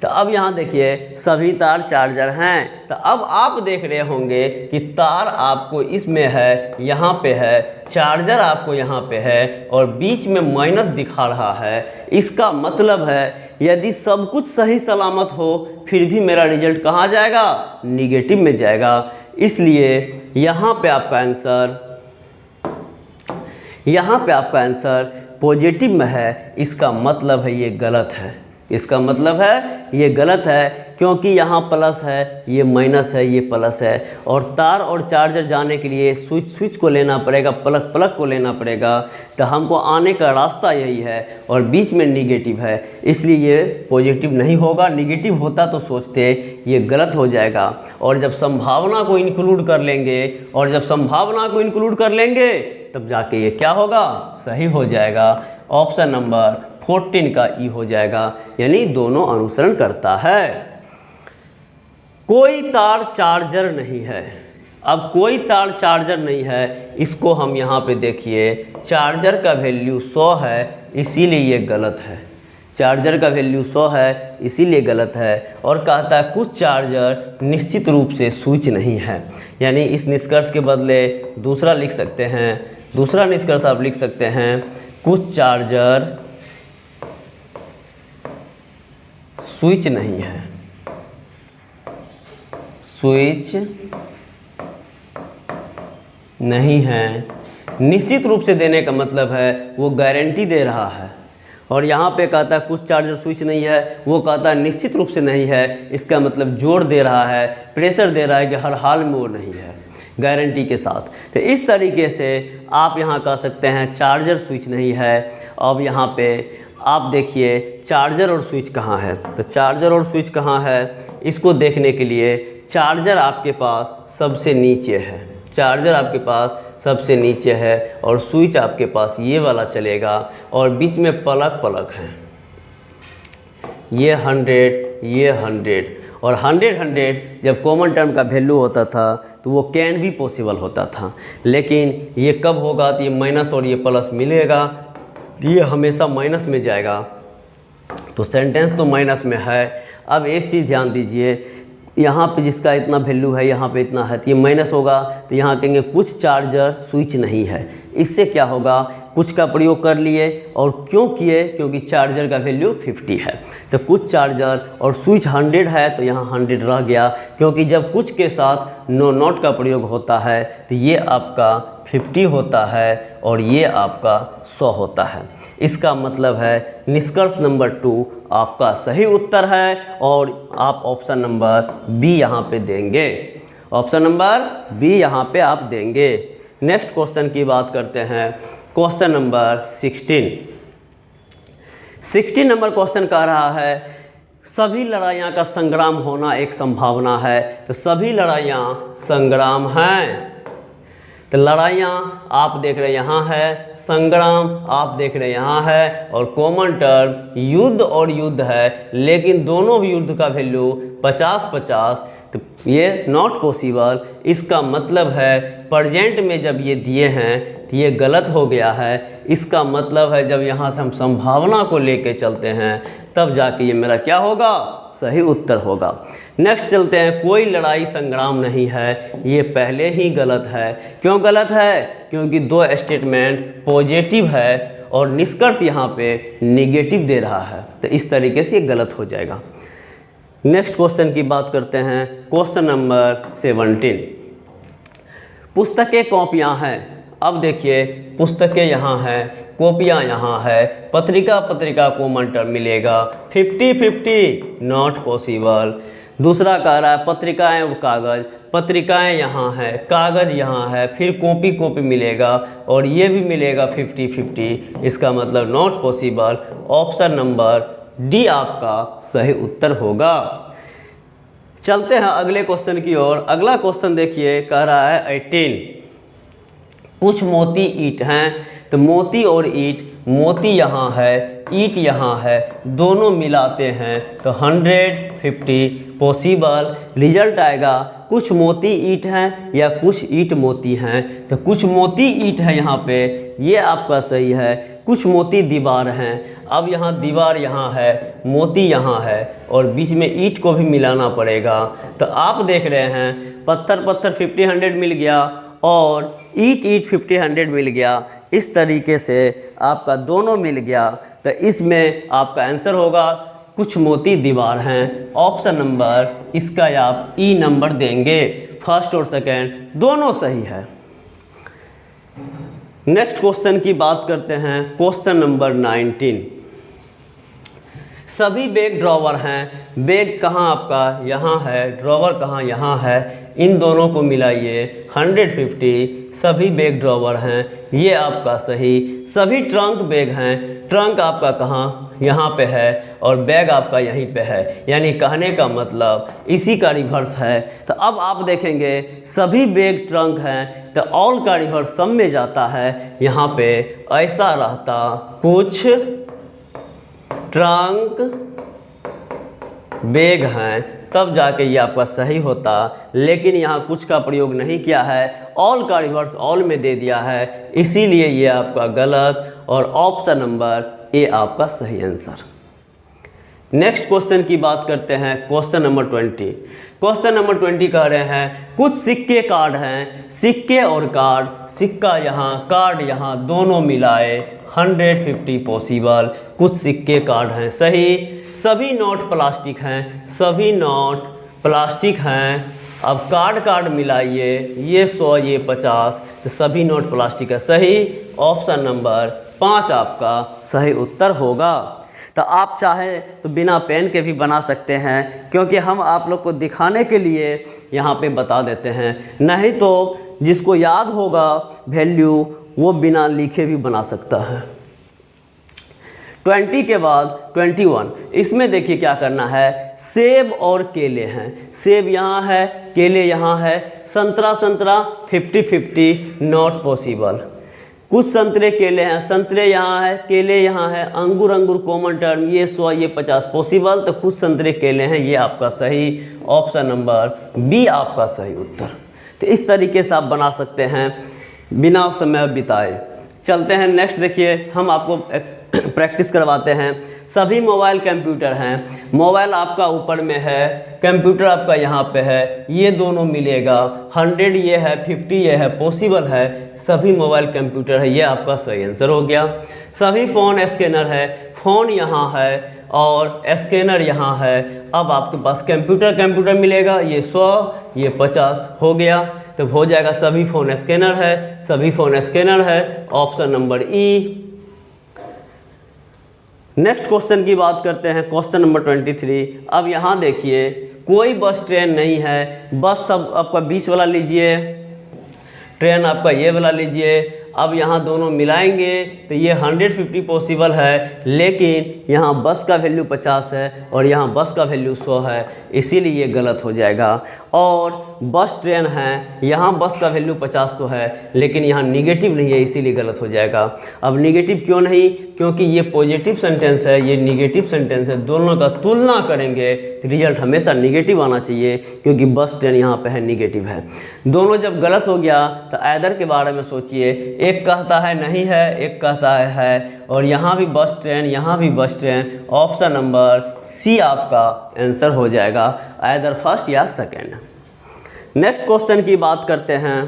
S1: तो अब यहाँ देखिए सभी तार चार्जर हैं। तो अब आप देख रहे होंगे कि तार आपको इसमें है, यहाँ पे है, चार्जर आपको यहाँ पे है, और बीच में माइनस दिखा रहा है। इसका मतलब है यदि सब कुछ सही सलामत हो फिर भी मेरा रिजल्ट कहाँ जाएगा, निगेटिव में जाएगा। इसलिए यहाँ पे आपका आंसर पॉजिटिव में है, इसका मतलब है ये गलत है। इसका मतलब है ये गलत है, क्योंकि यहाँ प्लस है, ये माइनस है, ये प्लस है, और तार और चार्जर जाने के लिए स्विच को लेना पड़ेगा, प्लग को लेना पड़ेगा। तो हमको आने का रास्ता यही है और बीच में निगेटिव है, इसलिए ये पॉजिटिव नहीं होगा। निगेटिव होता तो सोचते, ये गलत हो जाएगा। और जब संभावना को इंक्लूड कर लेंगे तब जाके ये क्या होगा, सही हो जाएगा। ऑप्शन नंबर 14 का ई हो जाएगा, यानी दोनों अनुसरण करता है। कोई तार चार्जर नहीं है। अब कोई तार चार्जर नहीं है, इसको हम यहाँ पे देखिए, चार्जर का वैल्यू 100 है, इसीलिए ये गलत है। चार्जर का वैल्यू 100 है, इसीलिए गलत है। और कहता है कुछ चार्जर निश्चित रूप से स्विच नहीं है, यानी इस निष्कर्ष के बदले दूसरा लिख सकते हैं। दूसरा निष्कर्ष आप लिख सकते हैं, कुछ चार्जर स्विच नहीं है। स्विच नहीं है, निश्चित रूप से देने का मतलब है वो गारंटी दे रहा है। और यहाँ पे कहता है कुछ चार्जर स्विच नहीं है, वो कहता है निश्चित रूप से नहीं है, इसका मतलब जोर दे रहा है, प्रेशर दे रहा है कि हर हाल में वो नहीं है, गारंटी के साथ। तो इस तरीके से आप यहाँ कह सकते हैं चार्जर स्विच नहीं है। अब यहाँ पे आप देखिए चार्जर और स्विच कहाँ है, तो चार्जर और स्विच कहाँ है, इसको देखने के लिए चार्जर आपके पास सबसे नीचे है, चार्जर आपके पास सबसे नीचे है, और स्विच आपके पास ये वाला चलेगा, और बीच में प्लग है, ये 100, ये 100, और 100 जब कॉमन टर्म का वैल्यू होता था तो वो कैन भी पॉसिबल होता था। लेकिन ये कब होगा, तो ये माइनस और ये प्लस मिलेगा, ये हमेशा माइनस में जाएगा, तो सेंटेंस तो माइनस में है। अब एक चीज़ ध्यान दीजिए, यहाँ पे जिसका इतना वैल्यू है, यहाँ पे इतना है, तो ये माइनस होगा, तो यहाँ कहेंगे कुछ चार्जर स्विच नहीं है। इससे क्या होगा, कुछ का प्रयोग कर लिए, और क्यों किए, क्योंकि चार्जर का वैल्यू 50 है, तो कुछ चार्जर, और स्विच 100 है तो यहाँ 100 रह गया, क्योंकि जब कुछ के साथ नो नॉट का प्रयोग होता है तो ये आपका 50 होता है और ये आपका 100 होता है। इसका मतलब है निष्कर्ष नंबर 2 आपका सही उत्तर है, और आप ऑप्शन नंबर बी यहाँ पे देंगे। ऑप्शन नंबर बी यहाँ पे आप देंगे। नेक्स्ट क्वेश्चन की बात करते हैं, क्वेश्चन नंबर 16 नंबर क्वेश्चन कह रहा है सभी लड़ाइयाँ का संग्राम होना एक संभावना है। तो सभी लड़ाइयाँ संग्राम हैं, तो लड़ाइयाँ आप देख रहे यहाँ है, संग्राम आप देख रहे यहाँ है, और कॉमन टर्म युद्ध और युद्ध है, लेकिन दोनों भी युद्ध का वैल्यू 50-50, तो ये नॉट पॉसिबल। इसका मतलब है प्रेजेंट में जब ये दिए हैं तो ये गलत हो गया है। इसका मतलब है जब यहाँ से हम संभावना को लेके चलते हैं तब जाके ये मेरा क्या होगा, सही उत्तर होगा। नेक्स्ट चलते हैं, कोई लड़ाई संग्राम नहीं है, ये पहले ही गलत है। क्यों गलत है, क्योंकि दो स्टेटमेंट पॉजिटिव है और निष्कर्ष यहाँ पे नेगेटिव दे रहा है, तो इस तरीके से ये गलत हो जाएगा। नेक्स्ट क्वेश्चन की बात करते हैं, क्वेश्चन नंबर 17। पुस्तकें कॉपियाँ हैं। अब देखिए पुस्तकें यहाँ हैं, कॉपियाँ यहाँ है, पत्रिका कॉमन टर्म मिलेगा, 50-50 नॉट पॉसिबल। दूसरा कह रहा है पत्रिकाएं और कागज़, पत्रिकाएं यहाँ है, कागज़ यहाँ है, फिर कॉपी मिलेगा, और ये भी मिलेगा 50-50, इसका मतलब not possible. Option number D आपका सही उत्तर होगा। चलते हैं अगले क्वेश्चन की ओर। अगला क्वेश्चन देखिए, कह रहा है 18, कुछ मोती ईंट हैं। तो मोती और ईंट, मोती यहाँ है, ईंट यहाँ है, दोनों मिलाते हैं तो 150 पॉसिबल। रिजल्ट आएगा कुछ मोती ईंट हैं या कुछ ईंट मोती हैं। तो कुछ मोती ईंट है यहाँ पे, ये आपका सही है। कुछ मोती दीवार हैं। अब यहाँ दीवार यहाँ है, मोती यहाँ है, और बीच में ईंट को भी मिलाना पड़ेगा। तो आप देख रहे हैं पत्थर 50-100 मिल गया, और ईंट 50-100 मिल गया। इस तरीके से आपका दोनों मिल गया, तो इसमें आपका आंसर होगा कुछ मोती दीवार हैं। ऑप्शन नंबर इसका आप ई नंबर देंगे, फर्स्ट और सेकंड दोनों सही है। नेक्स्ट क्वेश्चन की बात करते हैं, क्वेश्चन नंबर 19। सभी बैग ड्रॉवर हैं। बैग कहाँ आपका यहाँ है, ड्रॉवर कहाँ यहाँ है, इन दोनों को मिलाइए 150 सभी बैग ड्रॉवर हैं, ये आपका सही। सभी ट्रंक बैग हैं, ट्रंक आपका कहाँ यहाँ पे है और बैग आपका यहीं पे है, यानी कहने का मतलब इसी का रिवर्स है। तो अब आप देखेंगे सभी बैग ट्रंक हैं तो ऑल का रिवर्स सब में जाता है, यहाँ पे ऐसा रहता कुछ ट्रंक बैग हैं, तब जाके ये आपका सही होता। लेकिन यहाँ कुछ का प्रयोग नहीं किया है, ऑल का रिवर्स ऑल में दे दिया है, इसीलिए ये आपका गलत और ऑप्शन नंबर ए आपका सही आंसर। नेक्स्ट क्वेश्चन की बात करते हैं, क्वेश्चन नंबर 20। क्वेश्चन नंबर 20 कह रहे हैं कुछ सिक्के कार्ड हैं, सिक्के और कार्ड, सिक्का यहाँ कार्ड यहाँ दोनों मिलाए 150 पॉसिबल। कुछ सिक्के कार्ड हैं, सही। सभी नोट प्लास्टिक हैं, सभी नोट प्लास्टिक हैं। अब कार्ड मिलाइए, ये 100 ये 50, तो सभी नोट प्लास्टिक है, सही। ऑप्शन नंबर 5 आपका सही उत्तर होगा। तो आप चाहें तो बिना पेन के भी बना सकते हैं, क्योंकि हम आप लोग को दिखाने के लिए यहाँ पे बता देते हैं, नहीं तो जिसको याद होगा वैल्यू वो बिना लिखे भी बना सकता है। 20 के बाद 21, इसमें देखिए क्या करना है, सेब और केले हैं। सेब यहाँ है, केले यहाँ है, संतरा 50-50 नॉट पॉसिबल। कुछ संतरे केले हैं, संतरे यहाँ है, केले यहाँ है, अंगूर कॉमन टर्म, ये 100 ये 50 पॉसिबल। तो कुछ संतरे केले हैं, ये आपका सही। ऑप्शन नंबर बी आपका सही उत्तर। तो इस तरीके से आप बना सकते हैं बिना समय बिताए। चलते हैं नेक्स्ट, देखिए हम आपको प्रैक्टिस करवाते हैं। सभी मोबाइल कंप्यूटर हैं, मोबाइल आपका ऊपर में है, कंप्यूटर आपका यहाँ पे है, ये दोनों मिलेगा 100 ये है 50 ये है, पॉसिबल है। सभी मोबाइल कंप्यूटर है, ये आपका सही आंसर हो गया। सभी फ़ोन स्कैनर है, फ़ोन यहाँ है और स्कैनर यहाँ है। अब आपके पास कंप्यूटर मिलेगा, ये 100 ये 50 हो गया, तो हो जाएगा सभी फ़ोन स्कैनर है, सभी फ़ोन स्कैनर है। ऑप्शन नंबर ई। नेक्स्ट क्वेश्चन की बात करते हैं, क्वेश्चन नंबर 23। अब यहाँ देखिए कोई बस ट्रेन नहीं है, बस सब आपका बीच वाला लीजिए, ट्रेन आपका ये वाला लीजिए। अब यहाँ दोनों मिलाएंगे तो ये 150 पॉसिबल है, लेकिन यहाँ बस का वैल्यू 50 है और यहाँ बस का वैल्यू 100 है, इसीलिए ये गलत हो जाएगा। और बस ट्रेन है, यहाँ बस का वैल्यू 50 तो है, लेकिन यहाँ निगेटिव नहीं है, इसीलिए गलत हो जाएगा। अब निगेटिव क्यों नहीं, क्योंकि ये पॉजिटिव सेंटेंस है, ये निगेटिव सेंटेंस है, दोनों का तुलना करेंगे तो रिजल्ट हमेशा निगेटिव आना चाहिए, क्योंकि बस ट्रेन यहाँ पे है, निगेटिव है। दोनों जब गलत हो गया तो ऐदर के बारे में सोचिए, एक कहता है नहीं है, एक कहता है, और यहाँ भी बस ट्रेन, यहाँ भी bus train. Option number C आपका आंसर हो जाएगा, ऐदर फर्स्ट या सेकंड। नेक्स्ट क्वेश्चन की बात करते हैं,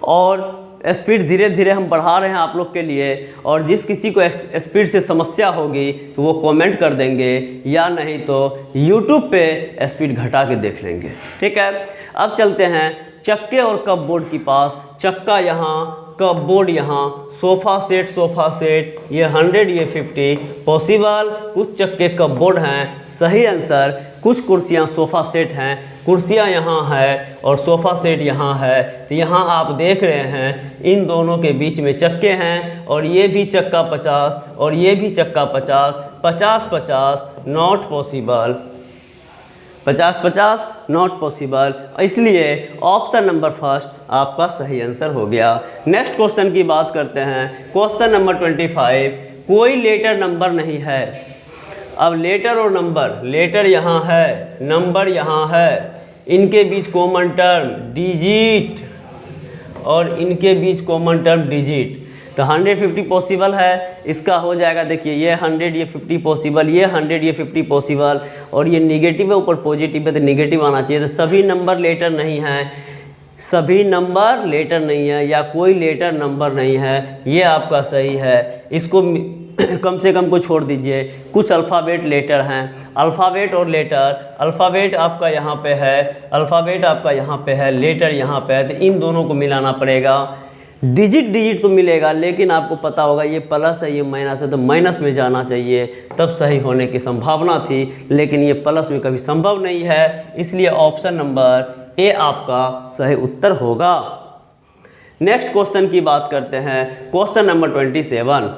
S1: और स्पीड धीरे धीरे हम बढ़ा रहे हैं आप लोग के लिए, और जिस किसी को स्पीड से समस्या होगी तो वो कमेंट कर देंगे, या नहीं तो यूट्यूब पे स्पीड घटा के देख लेंगे, ठीक है। अब चलते हैं चक्के और कपबोर्ड के पास। चक्का यहाँ, कपबोर्ड यहाँ, सोफ़ा सेट, ये 100 ये 50 पॉसिबल। कुछ चक्के कपबोर्ड हैं, सही आंसर। कुछ कुर्सियाँ सोफ़ा सेट हैं, कुर्सियाँ यहाँ है और सोफ़ा सेट यहाँ है, तो यहाँ आप देख रहे हैं इन दोनों के बीच में चक्के हैं, और ये भी चक्का 50 और ये भी चक्का 50 नॉट पॉसिबल, 50 नॉट पॉसिबल, इसलिए ऑप्शन नंबर फर्स्ट आपका सही आंसर हो गया। नेक्स्ट क्वेश्चन की बात करते हैं, क्वेश्चन नंबर 25। कोई लेटर नंबर नहीं है। अब लेटर और नंबर, लेटर यहाँ है, नंबर यहाँ है, इनके बीच कॉमन टर्म डिजिट और इनके बीच कॉमन टर्म डिजिट, तो 150 पॉसिबल है, इसका हो जाएगा। देखिए ये 100 ये 50 पॉसिबल, ये 100 ये 50 पॉसिबल, और ये निगेटिव है ऊपर पॉजिटिव है तो निगेटिव आना चाहिए। तो सभी नंबर लेटर नहीं है, सभी नंबर लेटर नहीं है, या कोई लेटर नंबर नहीं है, ये आपका सही है। इसको कम से कम को छोड़ दीजिए। कुछ अल्फ़ाबेट लेटर हैं, अल्फ़ाबेट और लेटर, अल्फ़ाबेट आपका यहाँ पे है, अल्फ़ाबेट आपका यहाँ पे है, लेटर यहाँ पे है, तो इन दोनों को मिलाना पड़ेगा। डिजिट डिजिट तो मिलेगा, लेकिन आपको पता होगा ये प्लस है ये माइनस है, तो माइनस में जाना चाहिए तब सही होने की संभावना थी, लेकिन ये प्लस में कभी संभव नहीं है, इसलिए ऑप्शन नंबर ए आपका सही उत्तर होगा। नेक्स्ट क्वेश्चन की बात करते हैं, क्वेश्चन नंबर 27।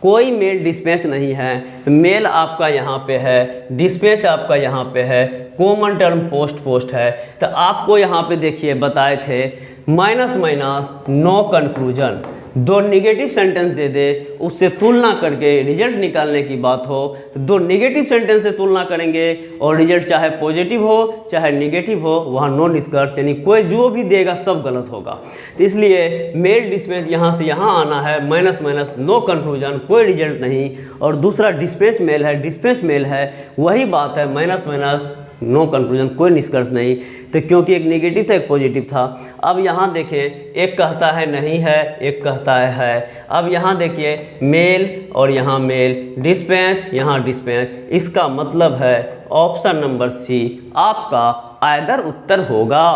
S1: कोई मेल डिस्पैच नहीं है, तो मेल आपका यहाँ पे है, डिस्पैच आपका यहाँ पे है, कॉमन टर्म पोस्ट है। तो आपको यहाँ पे देखिए बताए थे माइनस माइनस नो कंक्लूजन, दो निगेटिव सेंटेंस दे दे, उससे तुलना करके रिजल्ट निकालने की बात हो तो दो निगेटिव सेंटेंस से तुलना करेंगे और रिजल्ट चाहे पॉजिटिव हो चाहे निगेटिव हो, वहाँ नो निष्कर्ष, यानी कोई जो भी देगा सब गलत होगा। तो इसलिए मेल डिस्पैच यहाँ से यहाँ आना है, माइनस माइनस नो कंक्लूजन, कोई रिजल्ट नहीं। और दूसरा डिस्पैच मेल है, डिस्पैच मेल है, वही बात है, माइनस माइनस नो कंक्लूजन, कोई निष्कर्ष नहीं। तो क्योंकि एक नेगेटिव था एक पॉजिटिव था। अब यहाँ देखें, एक कहता है नहीं है, एक कहता है। अब यहाँ देखिए मेल और यहाँ मेल, डिस्पैच यहाँ डिस्पैच, इसका मतलब है ऑप्शन नंबर सी आपका आइदर उत्तर होगा।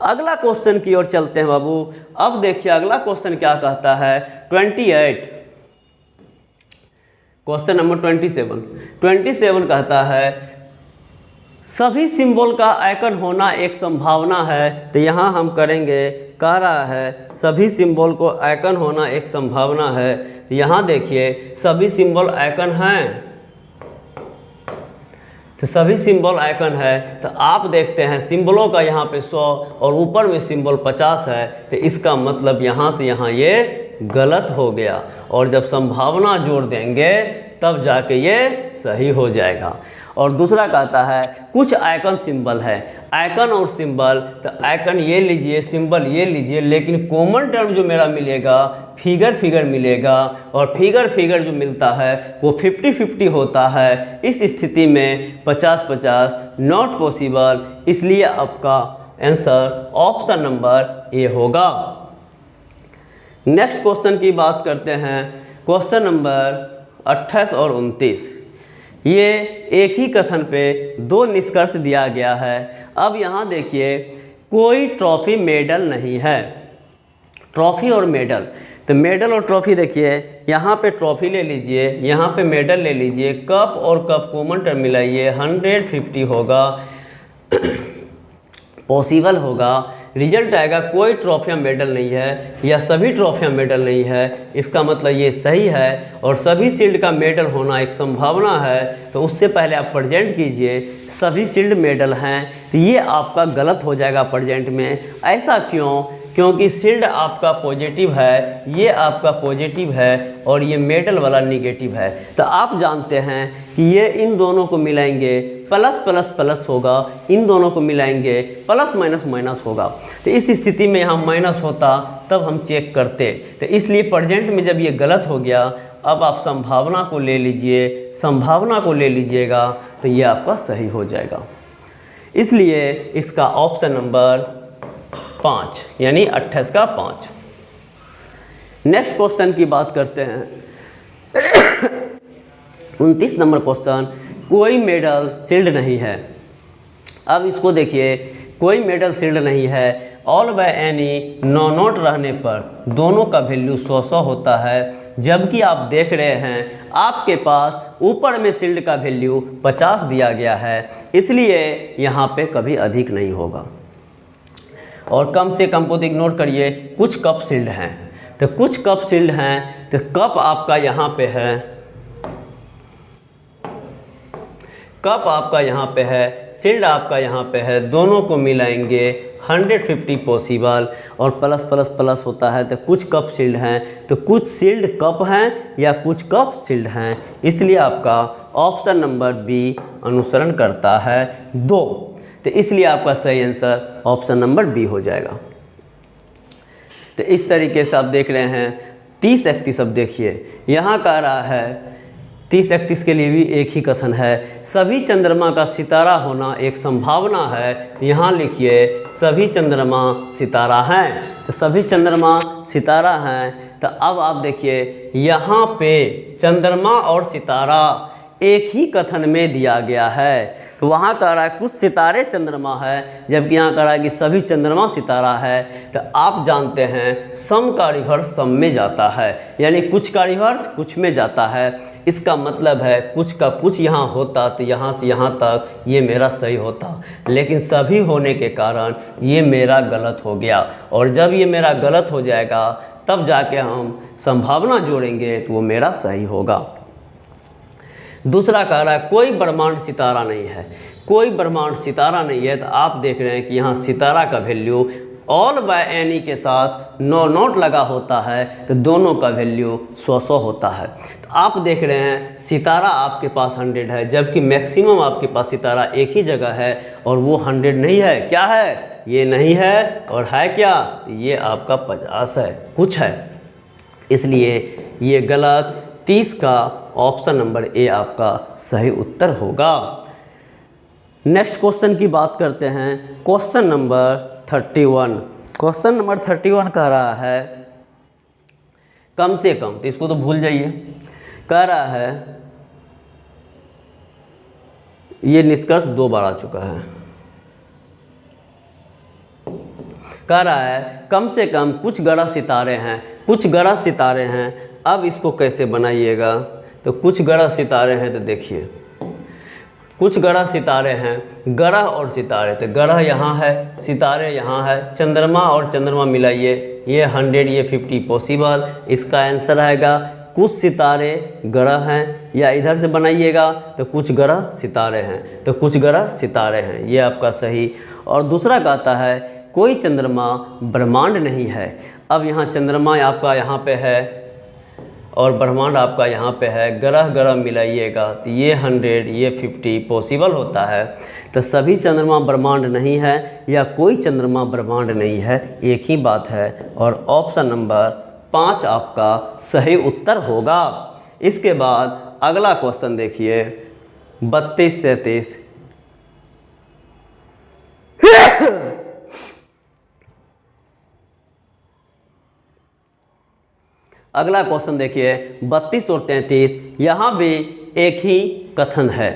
S1: अगला क्वेश्चन की ओर चलते हैं बाबू। अब देखिए अगला क्वेश्चन क्या कहता है, 28, क्वेश्चन नंबर 27 कहता है सभी सिंबल का आइकन होना एक संभावना है। तो यहाँ हम करेंगे, कह रहा है सभी सिंबल को आइकन होना एक संभावना है। तो यहाँ देखिए सभी सिंबल आइकन हैं, तो सभी सिंबल आइकन है। तो आप देखते हैं सिंबलों का यहाँ पे 100 और ऊपर में सिंबल 50 है, तो इसका मतलब यहाँ से यहाँ ये गलत हो गया, और जब संभावना जोड़ देंगे तब जाके ये सही हो जाएगा। और दूसरा कहता है कुछ आइकन सिंबल है, आइकन और सिंबल, तो आइकन ये लीजिए सिंबल ये लीजिए, लेकिन कॉमन टर्म जो मेरा मिलेगा फिगर मिलेगा, और फिगर जो मिलता है वो 50-50 होता है। इस स्थिति में 50-50 नॉट पॉसिबल, इसलिए आपका आंसर ऑप्शन नंबर ए होगा। नेक्स्ट क्वेश्चन की बात करते हैं, क्वेश्चन नंबर 28 और 29। ये एक ही कथन पे दो निष्कर्ष दिया गया है। अब यहाँ देखिए कोई ट्रॉफी मेडल नहीं है, ट्रॉफी और मेडल, तो मेडल और ट्रॉफी देखिए यहाँ पे ट्रॉफी ले लीजिए, यहाँ पे मेडल ले लीजिए, कप और कप कॉमन टर्म मिलाइए, 150 होगा, पॉसिबल होगा, रिजल्ट आएगा कोई ट्रॉफियाँ मेडल नहीं है या सभी ट्रॉफियाँ मेडल नहीं है। इसका मतलब ये सही है, और सभी शील्ड का मेडल होना एक संभावना है। तो उससे पहले आप प्रेजेंट कीजिए सभी शील्ड मेडल हैं, तो ये आपका गलत हो जाएगा प्रेजेंट में। ऐसा क्यों? क्योंकि शील्ड आपका पॉजिटिव है, ये आपका पॉजिटिव है, और ये मेडल वाला निगेटिव है। तो आप जानते हैं कि ये इन दोनों को मिलाएंगे प्लस प्लस प्लस होगा, इन दोनों को मिलाएंगे प्लस माइनस माइनस होगा। तो इस स्थिति में यहाँ माइनस होता तब हम चेक करते। तो इसलिए प्रेजेंट में जब ये गलत हो गया, अब आप संभावना को ले लीजिए, संभावना को ले लीजिएगा तो ये आपका सही हो जाएगा। इसलिए इसका ऑप्शन नंबर 5 यानी 28 का 5। नेक्स्ट क्वेश्चन की बात करते हैं 29 नंबर क्वेश्चन, कोई मेडल शील्ड नहीं है। अब इसको देखिए, कोई मेडल शील्ड नहीं है, all by any no not रहने पर दोनों का वैल्यू 100 होता है, जबकि आप देख रहे हैं आपके पास ऊपर में शील्ड का वैल्यू 50 दिया गया है, इसलिए यहाँ पे कभी अधिक नहीं होगा। और कम से कम को इग्नोर करिए, कुछ कप शील्ड हैं, तो कुछ कप शील्ड हैं, तो कप आपका यहाँ पे है, कप आपका यहाँ पे है, शील्ड आपका यहाँ पे है, दोनों को मिलाएंगे 150 पॉसिबल, और प्लस प्लस प्लस होता है। तो कुछ कप शील्ड हैं, तो कुछ शील्ड कप हैं या कुछ कप शील्ड हैं, इसलिए आपका ऑप्शन नंबर बी अनुसरण करता है 2। तो इसलिए आपका सही आंसर ऑप्शन नंबर बी हो जाएगा। तो इस तरीके से आप देख रहे हैं 30-31। अब देखिए यहाँ कह रहा है 30-31 के लिए भी एक ही कथन है, सभी चंद्रमा का सितारा होना एक संभावना है। यहाँ लिखिए सभी चंद्रमा सितारा हैं, तो सभी चंद्रमा सितारा हैं। तो अब आप देखिए यहाँ पे चंद्रमा और सितारा एक ही कथन में दिया गया है। तो वहाँ कह रहा है कुछ सितारे चंद्रमा है, जबकि यहाँ कह रहा है कि सभी चंद्रमा सितारा है। तो आप जानते हैं सम का रिवर्स सम में जाता है, यानी कुछ का रिवर्स कुछ में जाता है। इसका मतलब है कुछ का कुछ यहाँ होता तो यहाँ से यहाँ तक ये मेरा सही होता, लेकिन सभी होने के कारण ये मेरा गलत हो गया। और जब ये मेरा गलत हो जाएगा तब जाके हम संभावना जोड़ेंगे तो वो मेरा सही होगा। दूसरा कह रहा है कोई ब्रह्मांड सितारा नहीं है, कोई ब्रह्मांड सितारा नहीं है। तो आप देख रहे हैं कि यहाँ सितारा का वैल्यू ऑल बाय एनी के साथ नो नोट लगा होता है, तो दोनों का वैल्यू 100 होता है। तो आप देख रहे हैं सितारा आपके पास 100 है, जबकि मैक्सिमम आपके पास सितारा एक ही जगह है और वो 100 नहीं है। क्या है? ये नहीं है। और है क्या? ये आपका 50 है, कुछ है, इसलिए ये गलत। 30 का ऑप्शन नंबर ए आपका सही उत्तर होगा। नेक्स्ट क्वेश्चन की बात करते हैं। Question number 31। क्वेश्चन नंबर 31 कह रहा है कम से कम, तो इसको तो भूल जाइए, कह रहा है ये निष्कर्ष 2 बार आ चुका है। कह रहा है कम से कम कुछ ग्रह सितारे हैं, कुछ ग्रह सितारे हैं। अब इसको कैसे बनाइएगा? तो कुछ ग्रह सितारे हैं, तो देखिए कुछ ग्रह सितारे हैं, ग्रह और सितारे, तो ग्रह यहाँ है, सितारे यहाँ है, चंद्रमा और चंद्रमा मिलाइए, ये 100 ये 50 पॉसिबल। इसका आंसर आएगा कुछ सितारे ग्रह हैं, या इधर से बनाइएगा तो कुछ ग्रह सितारे हैं, तो कुछ ग्रह सितारे हैं, ये आपका सही। और दूसरा कहता है कोई चंद्रमा ब्रह्मांड नहीं है। अब यहाँ चंद्रमा आपका यहाँ पे है और ब्रह्मांड आपका यहाँ पे है, ग्रह ग्रह मिलाइएगा तो ये 100 ये 50 पॉसिबल होता है। तो सभी चंद्रमा ब्रह्मांड नहीं है या कोई चंद्रमा ब्रह्मांड नहीं है, एक ही बात है। और ऑप्शन नंबर 5 आपका सही उत्तर होगा। इसके बाद अगला क्वेश्चन देखिए 32-33। अगला क्वेश्चन देखिए 32 और 33। यहाँ भी एक ही कथन है,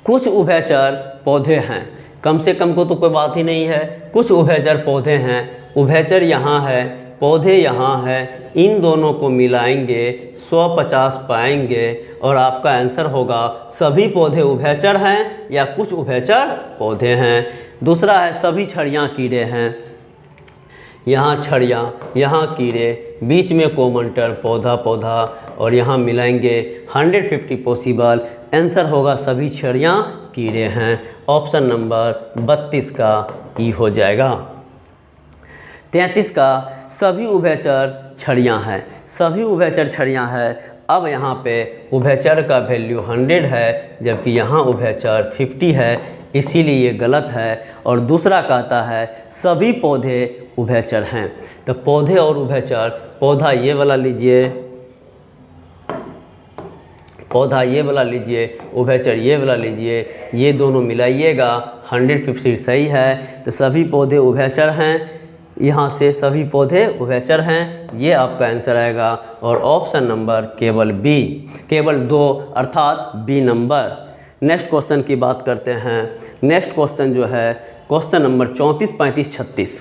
S1: कुछ उभयचर पौधे हैं। कम से कम को तो कोई बात ही नहीं है, कुछ उभयचर पौधे हैं। उभयचर यहाँ है, पौधे यहाँ है, इन दोनों को मिलाएंगे 150 पाएंगे और आपका आंसर होगा सभी पौधे उभयचर हैं या कुछ उभयचर पौधे हैं। दूसरा है सभी छड़ियाँ कीड़े हैं, यहाँ छड़ियाँ यहाँ कीड़े, बीच में कॉमन टर्म पौधा पौधा और यहाँ मिलाएंगे 150 पॉसिबल। आंसर होगा सभी छड़ियाँ कीड़े हैं। ऑप्शन नंबर 32 का ई हो जाएगा। 33 का सभी उभयचर छड़ियाँ हैं, सभी उभयचर छड़ियाँ हैं। अब यहाँ पे उभयचर का वैल्यू 100 है, जबकि यहाँ उभयचर 50 है, इसीलिए ये गलत है। और दूसरा कहता है सभी पौधे उभयचर हैं। तो पौधे और उभयचर, पौधा ये वाला लीजिए, पौधा ये वाला लीजिए, उभयचर ये वाला लीजिए, ये दोनों मिलाइएगा 150 सही है। तो सभी पौधे उभयचर हैं, यहाँ से सभी पौधे उभयचर हैं, ये आपका आंसर आएगा। और ऑप्शन नंबर केवल बी, केवल 2 अर्थात बी नंबर। नेक्स्ट क्वेश्चन की बात करते हैं। नेक्स्ट क्वेश्चन जो है क्वेश्चन नंबर 34, 35, 36।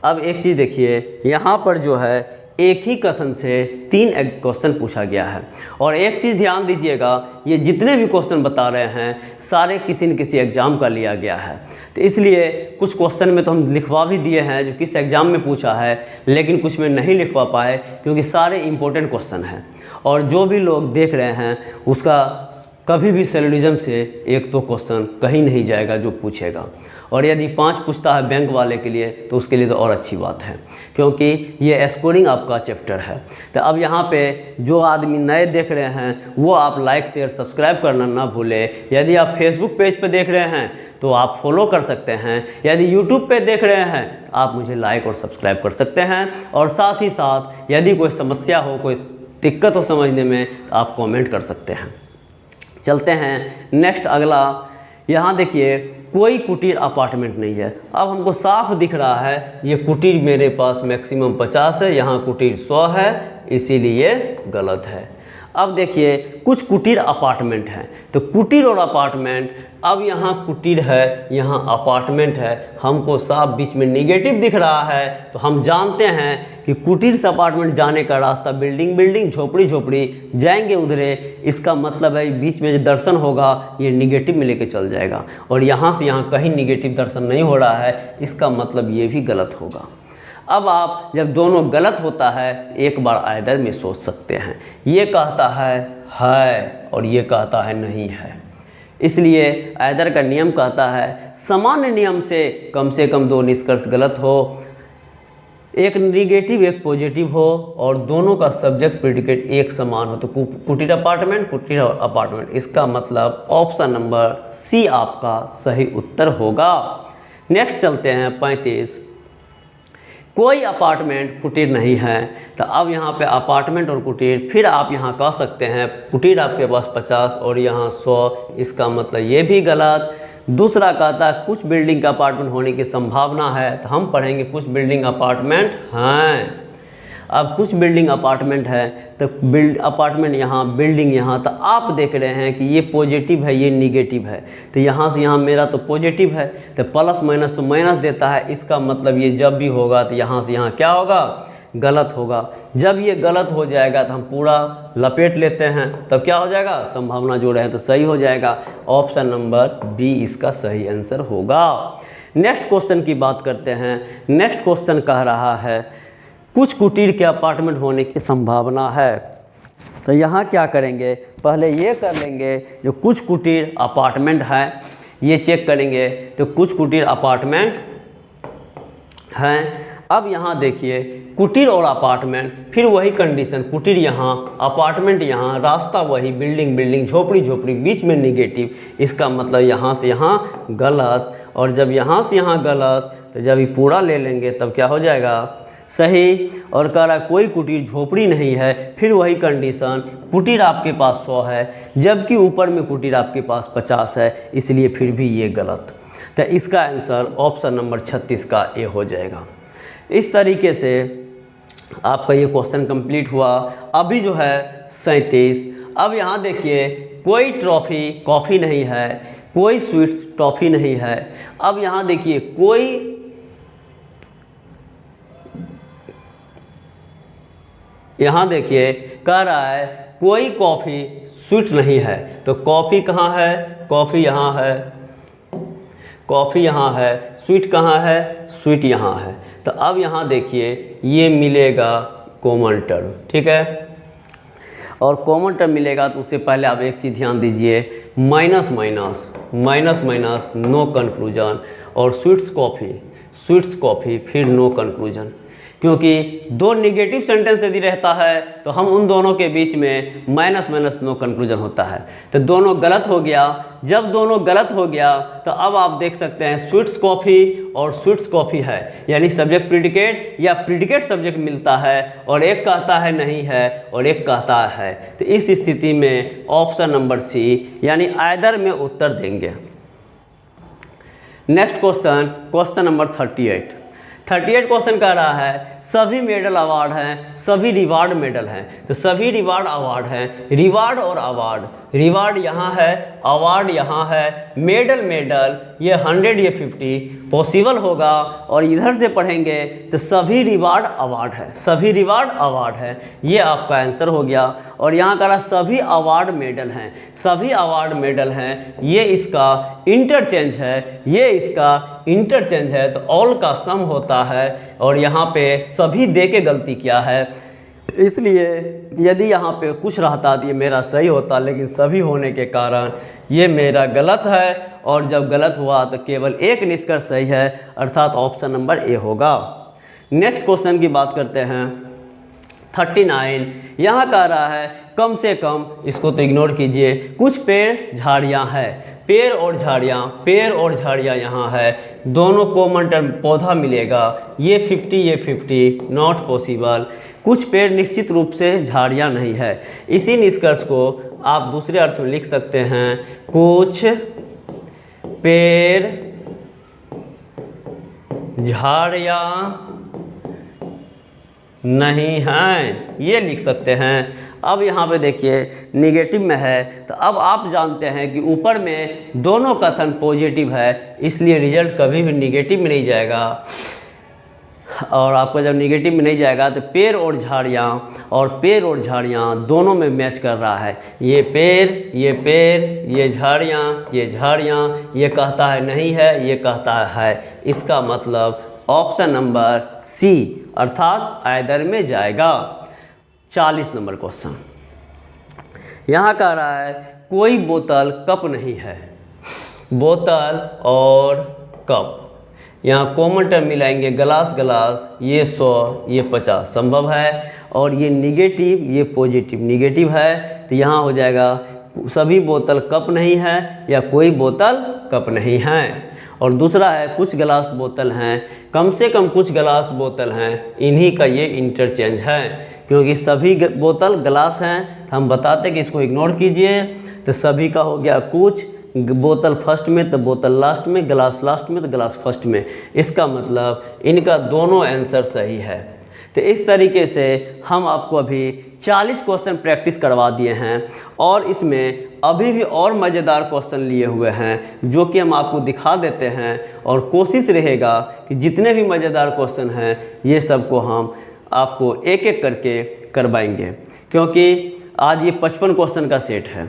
S1: अब एक चीज़ देखिए, यहाँ पर जो है एक ही कथन से 3 क्वेश्चन पूछा गया है। और एक चीज़ ध्यान दीजिएगा, ये जितने भी क्वेश्चन बता रहे हैं सारे किसी न किसी एग्ज़ाम का लिया गया है। तो इसलिए कुछ क्वेश्चन में तो हम लिखवा भी दिए हैं जो किस एग्ज़ाम में पूछा है, लेकिन कुछ में नहीं लिखवा पाए क्योंकि सारे इंपॉर्टेंट क्वेश्चन हैं। और जो भी लोग देख रहे हैं उसका कभी भी सेलोनिज्म से 1-2 क्वेश्चन कहीं नहीं जाएगा जो पूछेगा। और यदि 5 पूछता है बैंक वाले के लिए तो उसके लिए तो और अच्छी बात है, क्योंकि ये स्कोरिंग आपका चैप्टर है। तो अब यहाँ पे जो आदमी नए देख रहे हैं वो आप लाइक शेयर सब्सक्राइब करना ना भूलें। यदि आप फेसबुक पेज पे देख रहे हैं तो आप फॉलो कर सकते हैं। यदि यूट्यूब पे देख रहे हैं तो आप मुझे लाइक और सब्सक्राइब कर सकते हैं। और साथ ही साथ यदि कोई समस्या हो, कोई दिक्कत हो समझने में, तो आप कॉमेंट कर सकते हैं। चलते हैं नेक्स्ट अगला। यहाँ देखिए कोई कुटीर अपार्टमेंट नहीं है। अब हमको साफ दिख रहा है ये कुटीर मेरे पास मैक्सिमम 50 है, यहाँ कुटीर 100 है, इसीलिए गलत है। अब देखिए कुछ कुटीर अपार्टमेंट हैं, तो कुटीर और अपार्टमेंट, अब यहाँ कुटीर है, यहाँ अपार्टमेंट है, हमको साफ बीच में निगेटिव दिख रहा है, तो हम जानते हैं कि कुटीर से अपार्टमेंट जाने का रास्ता बिल्डिंग बिल्डिंग झोपड़ी झोपड़ी जाएंगे उधरे, इसका मतलब है बीच में जो दर्शन होगा ये निगेटिव में लेके चल जाएगा, और यहाँ से यहाँ कहीं निगेटिव दर्शन नहीं हो रहा है, इसका मतलब ये भी गलत होगा। अब आप जब दोनों गलत होता है एक बार आइदर में सोच सकते हैं, ये कहता है और ये कहता है नहीं है, इसलिए आइदर का नियम कहता है सामान्य नियम से कम दो निष्कर्ष गलत हो, एक निगेटिव एक पॉजिटिव हो और दोनों का सब्जेक्ट प्रेडिकेट एक समान हो, तो कुटीर अपार्टमेंट, इसका मतलब ऑप्शन नंबर सी आपका सही उत्तर होगा। नेक्स्ट चलते हैं 35, कोई अपार्टमेंट कुटीर नहीं है, तो अब यहाँ पे अपार्टमेंट और कुटीर, फिर आप यहाँ कह सकते हैं कुटीर आपके पास 50 और यहाँ 100, इसका मतलब ये भी गलत। दूसरा कहता है कुछ बिल्डिंग का अपार्टमेंट होने की संभावना है, तो हम पढ़ेंगे कुछ बिल्डिंग अपार्टमेंट हैं। अब कुछ बिल्डिंग अपार्टमेंट है, तो अपार्टमेंट यहाँ बिल्डिंग यहाँ, तो आप देख रहे हैं कि ये पॉजिटिव है ये निगेटिव है, तो यहाँ से यहाँ मेरा तो पॉजिटिव है, तो प्लस माइनस तो माइनस देता है, इसका मतलब ये जब भी होगा तो यहाँ से यहाँ क्या होगा, गलत होगा। जब ये गलत हो जाएगा तो हम पूरा लपेट लेते हैं, तब क्या हो जाएगा, संभावना जोड़े हैं तो सही हो जाएगा। ऑप्शन नंबर बी इसका सही आंसर होगा। नेक्स्ट क्वेश्चन की बात करते हैं। नेक्स्ट क्वेश्चन कह रहा है कुछ कुटीर के अपार्टमेंट होने की संभावना है, तो यहाँ क्या करेंगे, पहले ये कर लेंगे जो कुछ कुटीर अपार्टमेंट है ये चेक करेंगे, तो कुछ कुटीर अपार्टमेंट हैं। अब यहाँ देखिए कुटीर और अपार्टमेंट, फिर वही कंडीशन, कुटीर यहाँ अपार्टमेंट यहाँ, रास्ता वही बिल्डिंग बिल्डिंग झोपड़ी झोपड़ी, बीच में निगेटिव, इसका मतलब यहाँ से यहाँ गलत, और जब यहाँ से यहाँ गलत तो जब ये पूरा ले लेंगे तब क्या हो जाएगा, सही। और कह रहा कोई कुटीर झोपड़ी नहीं है, फिर वही कंडीशन, कुटीर आपके पास 100 है जबकि ऊपर में कुटीर आपके पास 50 है, इसलिए फिर भी ये गलत। तो इसका आंसर ऑप्शन नंबर 36 का ए हो जाएगा। इस तरीके से आपका ये क्वेश्चन कंप्लीट हुआ। अभी जो है 37, अब यहाँ देखिए कोई ट्रॉफ़ी कॉफ़ी नहीं है, कोई स्वीट्स टॉफ़ी नहीं है। अब यहाँ देखिए कोई यहाँ देखिए कह रहा है कोई कॉफ़ी स्वीट नहीं है, तो कॉफ़ी कहाँ है, कॉफ़ी यहाँ है, कॉफ़ी यहाँ है, स्वीट कहाँ है, स्वीट यहाँ है। तो अब यहाँ देखिए ये मिलेगा कॉमन टर्म, ठीक है, और कॉमन टर्म मिलेगा तो उससे पहले आप एक चीज़ ध्यान दीजिए, minus minus minus minus no conclusion, और स्वीट्स कॉफ़ी फिर नो कंक्लूजन, क्योंकि दो निगेटिव सेंटेंस यदि रहता है तो हम उन दोनों के बीच में माइनस माइनस नो कंक्लूजन होता है, तो दोनों गलत हो गया। जब दोनों गलत हो गया तो अब आप देख सकते हैं स्वीट्स कॉफ़ी और स्वीट्स कॉफ़ी है, यानी सब्जेक्ट प्रीडिकेट या प्रीडिकेट सब्जेक्ट मिलता है, और एक कहता है नहीं है और एक कहता है, तो इस स्थिति में ऑप्शन नंबर सी यानी आइदर में उत्तर देंगे। Next question, question number 38 question कह रहा है सभी मेडल अवार्ड हैं, सभी रिवार्ड मेडल हैं, तो सभी रिवार्ड अवार्ड हैं, रिवार्ड और अवार्ड, रिवार्ड यहाँ है, अवार्ड यहाँ है, मेडल ये 100 ये 50 पॉसिबल होगा, और इधर से पढ़ेंगे तो सभी रिवार्ड अवार्ड है, सभी रिवार्ड अवार्ड है, ये आपका आंसर हो गया। और यहाँ कह रहा सभी अवार्ड मेडल हैं, सभी अवार्ड मेडल हैं, ये इसका इंटरचेंज है, ये इसका इंटरचेंज है, तो ऑल का सम होता है, और यहाँ पे सभी दे के गलती किया है, इसलिए यदि यहाँ पे कुछ रहता तो ये मेरा सही होता, लेकिन सभी होने के कारण ये मेरा गलत है, और जब गलत हुआ तो केवल एक निष्कर्ष सही है, अर्थात ऑप्शन नंबर ए होगा। नेक्स्ट क्वेश्चन की बात करते हैं 39, यहाँ कह रहा है कम से कम, इसको तो इग्नोर कीजिए, कुछ पेड़ झाड़ियाँ हैं, पेड़ और झाड़ियाँ यहाँ है, दोनों कॉमन टर्म पौधा मिलेगा, ये 50 ये 50 नॉट पॉसिबल, कुछ पेड़ निश्चित रूप से झाड़ियाँ नहीं है। इसी निष्कर्ष को आप दूसरे अर्थ में लिख सकते हैं, कुछ पेड़ झाड़ियाँ नहीं हैं, ये लिख सकते हैं। अब यहाँ पे देखिए निगेटिव में है, तो अब आप जानते हैं कि ऊपर में दोनों कथन पॉजिटिव है, इसलिए रिजल्ट कभी भी निगेटिव में नहीं जाएगा। और आपका जब निगेटिव में नहीं जाएगा तो पेड़ और झाड़ियाँ दोनों में मैच कर रहा है। ये पेड़, ये झाड़ियाँ, ये कहता है नहीं है, ये कहता है। इसका मतलब ऑप्शन नंबर सी अर्थात आइदर में जाएगा। 40 नंबर क्वेश्चन यहाँ कह रहा है कोई बोतल कप नहीं है। बोतल और कप, यहाँ कॉमन टर्म मिलाएंगे, गलास, ये 100, ये 50 संभव है। और ये निगेटिव, ये पॉजिटिव, निगेटिव है तो यहाँ हो जाएगा सभी बोतल कप नहीं है या कोई बोतल कप नहीं है। और दूसरा है कुछ गिलास बोतल हैं, कम से कम कुछ गिलास बोतल हैं, इन्हीं का ये इंटरचेंज है। क्योंकि सभी बोतल गिलास हैं तो हम बताते कि इसको इग्नोर कीजिए। तो सभी का हो गया कुछ, बोतल फर्स्ट में तो बोतल लास्ट में, गिलास लास्ट में तो गिलास फर्स्ट में। इसका मतलब इनका दोनों आंसर सही है। तो इस तरीके से हम आपको अभी 40 क्वेश्चन प्रैक्टिस करवा दिए हैं और इसमें अभी भी और मज़ेदार क्वेश्चन लिए हुए हैं जो कि हम आपको दिखा देते हैं। और कोशिश रहेगा कि जितने भी मज़ेदार क्वेश्चन हैं ये सब को हम आपको एक एक करके करवाएंगे, क्योंकि आज ये 55 क्वेश्चन का सेट है।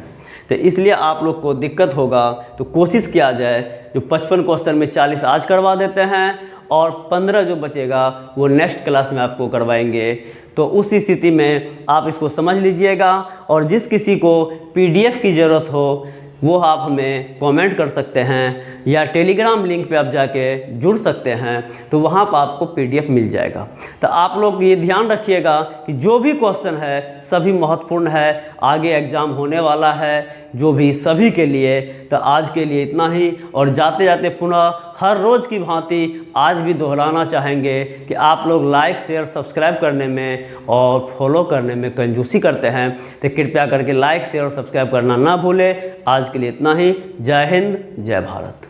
S1: तो इसलिए आप लोग को दिक्कत होगा, तो कोशिश किया जाए जो 55 क्वेश्चन में 40 आज करवा देते हैं और 15 जो बचेगा वो नेक्स्ट क्लास में आपको करवाएंगे। तो उस स्थिति में आप इसको समझ लीजिएगा। और जिस किसी को PDF की ज़रूरत हो वो आप हमें कमेंट कर सकते हैं या टेलीग्राम लिंक पे आप जाके जुड़ सकते हैं, तो वहाँ पर आपको PDF मिल जाएगा। तो आप लोग ये ध्यान रखिएगा कि जो भी क्वेश्चन है सभी महत्वपूर्ण है, आगे एग्ज़ाम होने वाला है जो भी सभी के लिए। तो आज के लिए इतना ही। और जाते जाते पुनः हर रोज़ की भांति आज भी दोहराना चाहेंगे कि आप लोग लाइक, शेयर, सब्सक्राइब करने में और फॉलो करने में कंजूसी करते हैं, तो कृपया करके लाइक, शेयर और सब्सक्राइब करना ना भूलें। आज के लिए इतना ही। जय हिंद, जय भारत।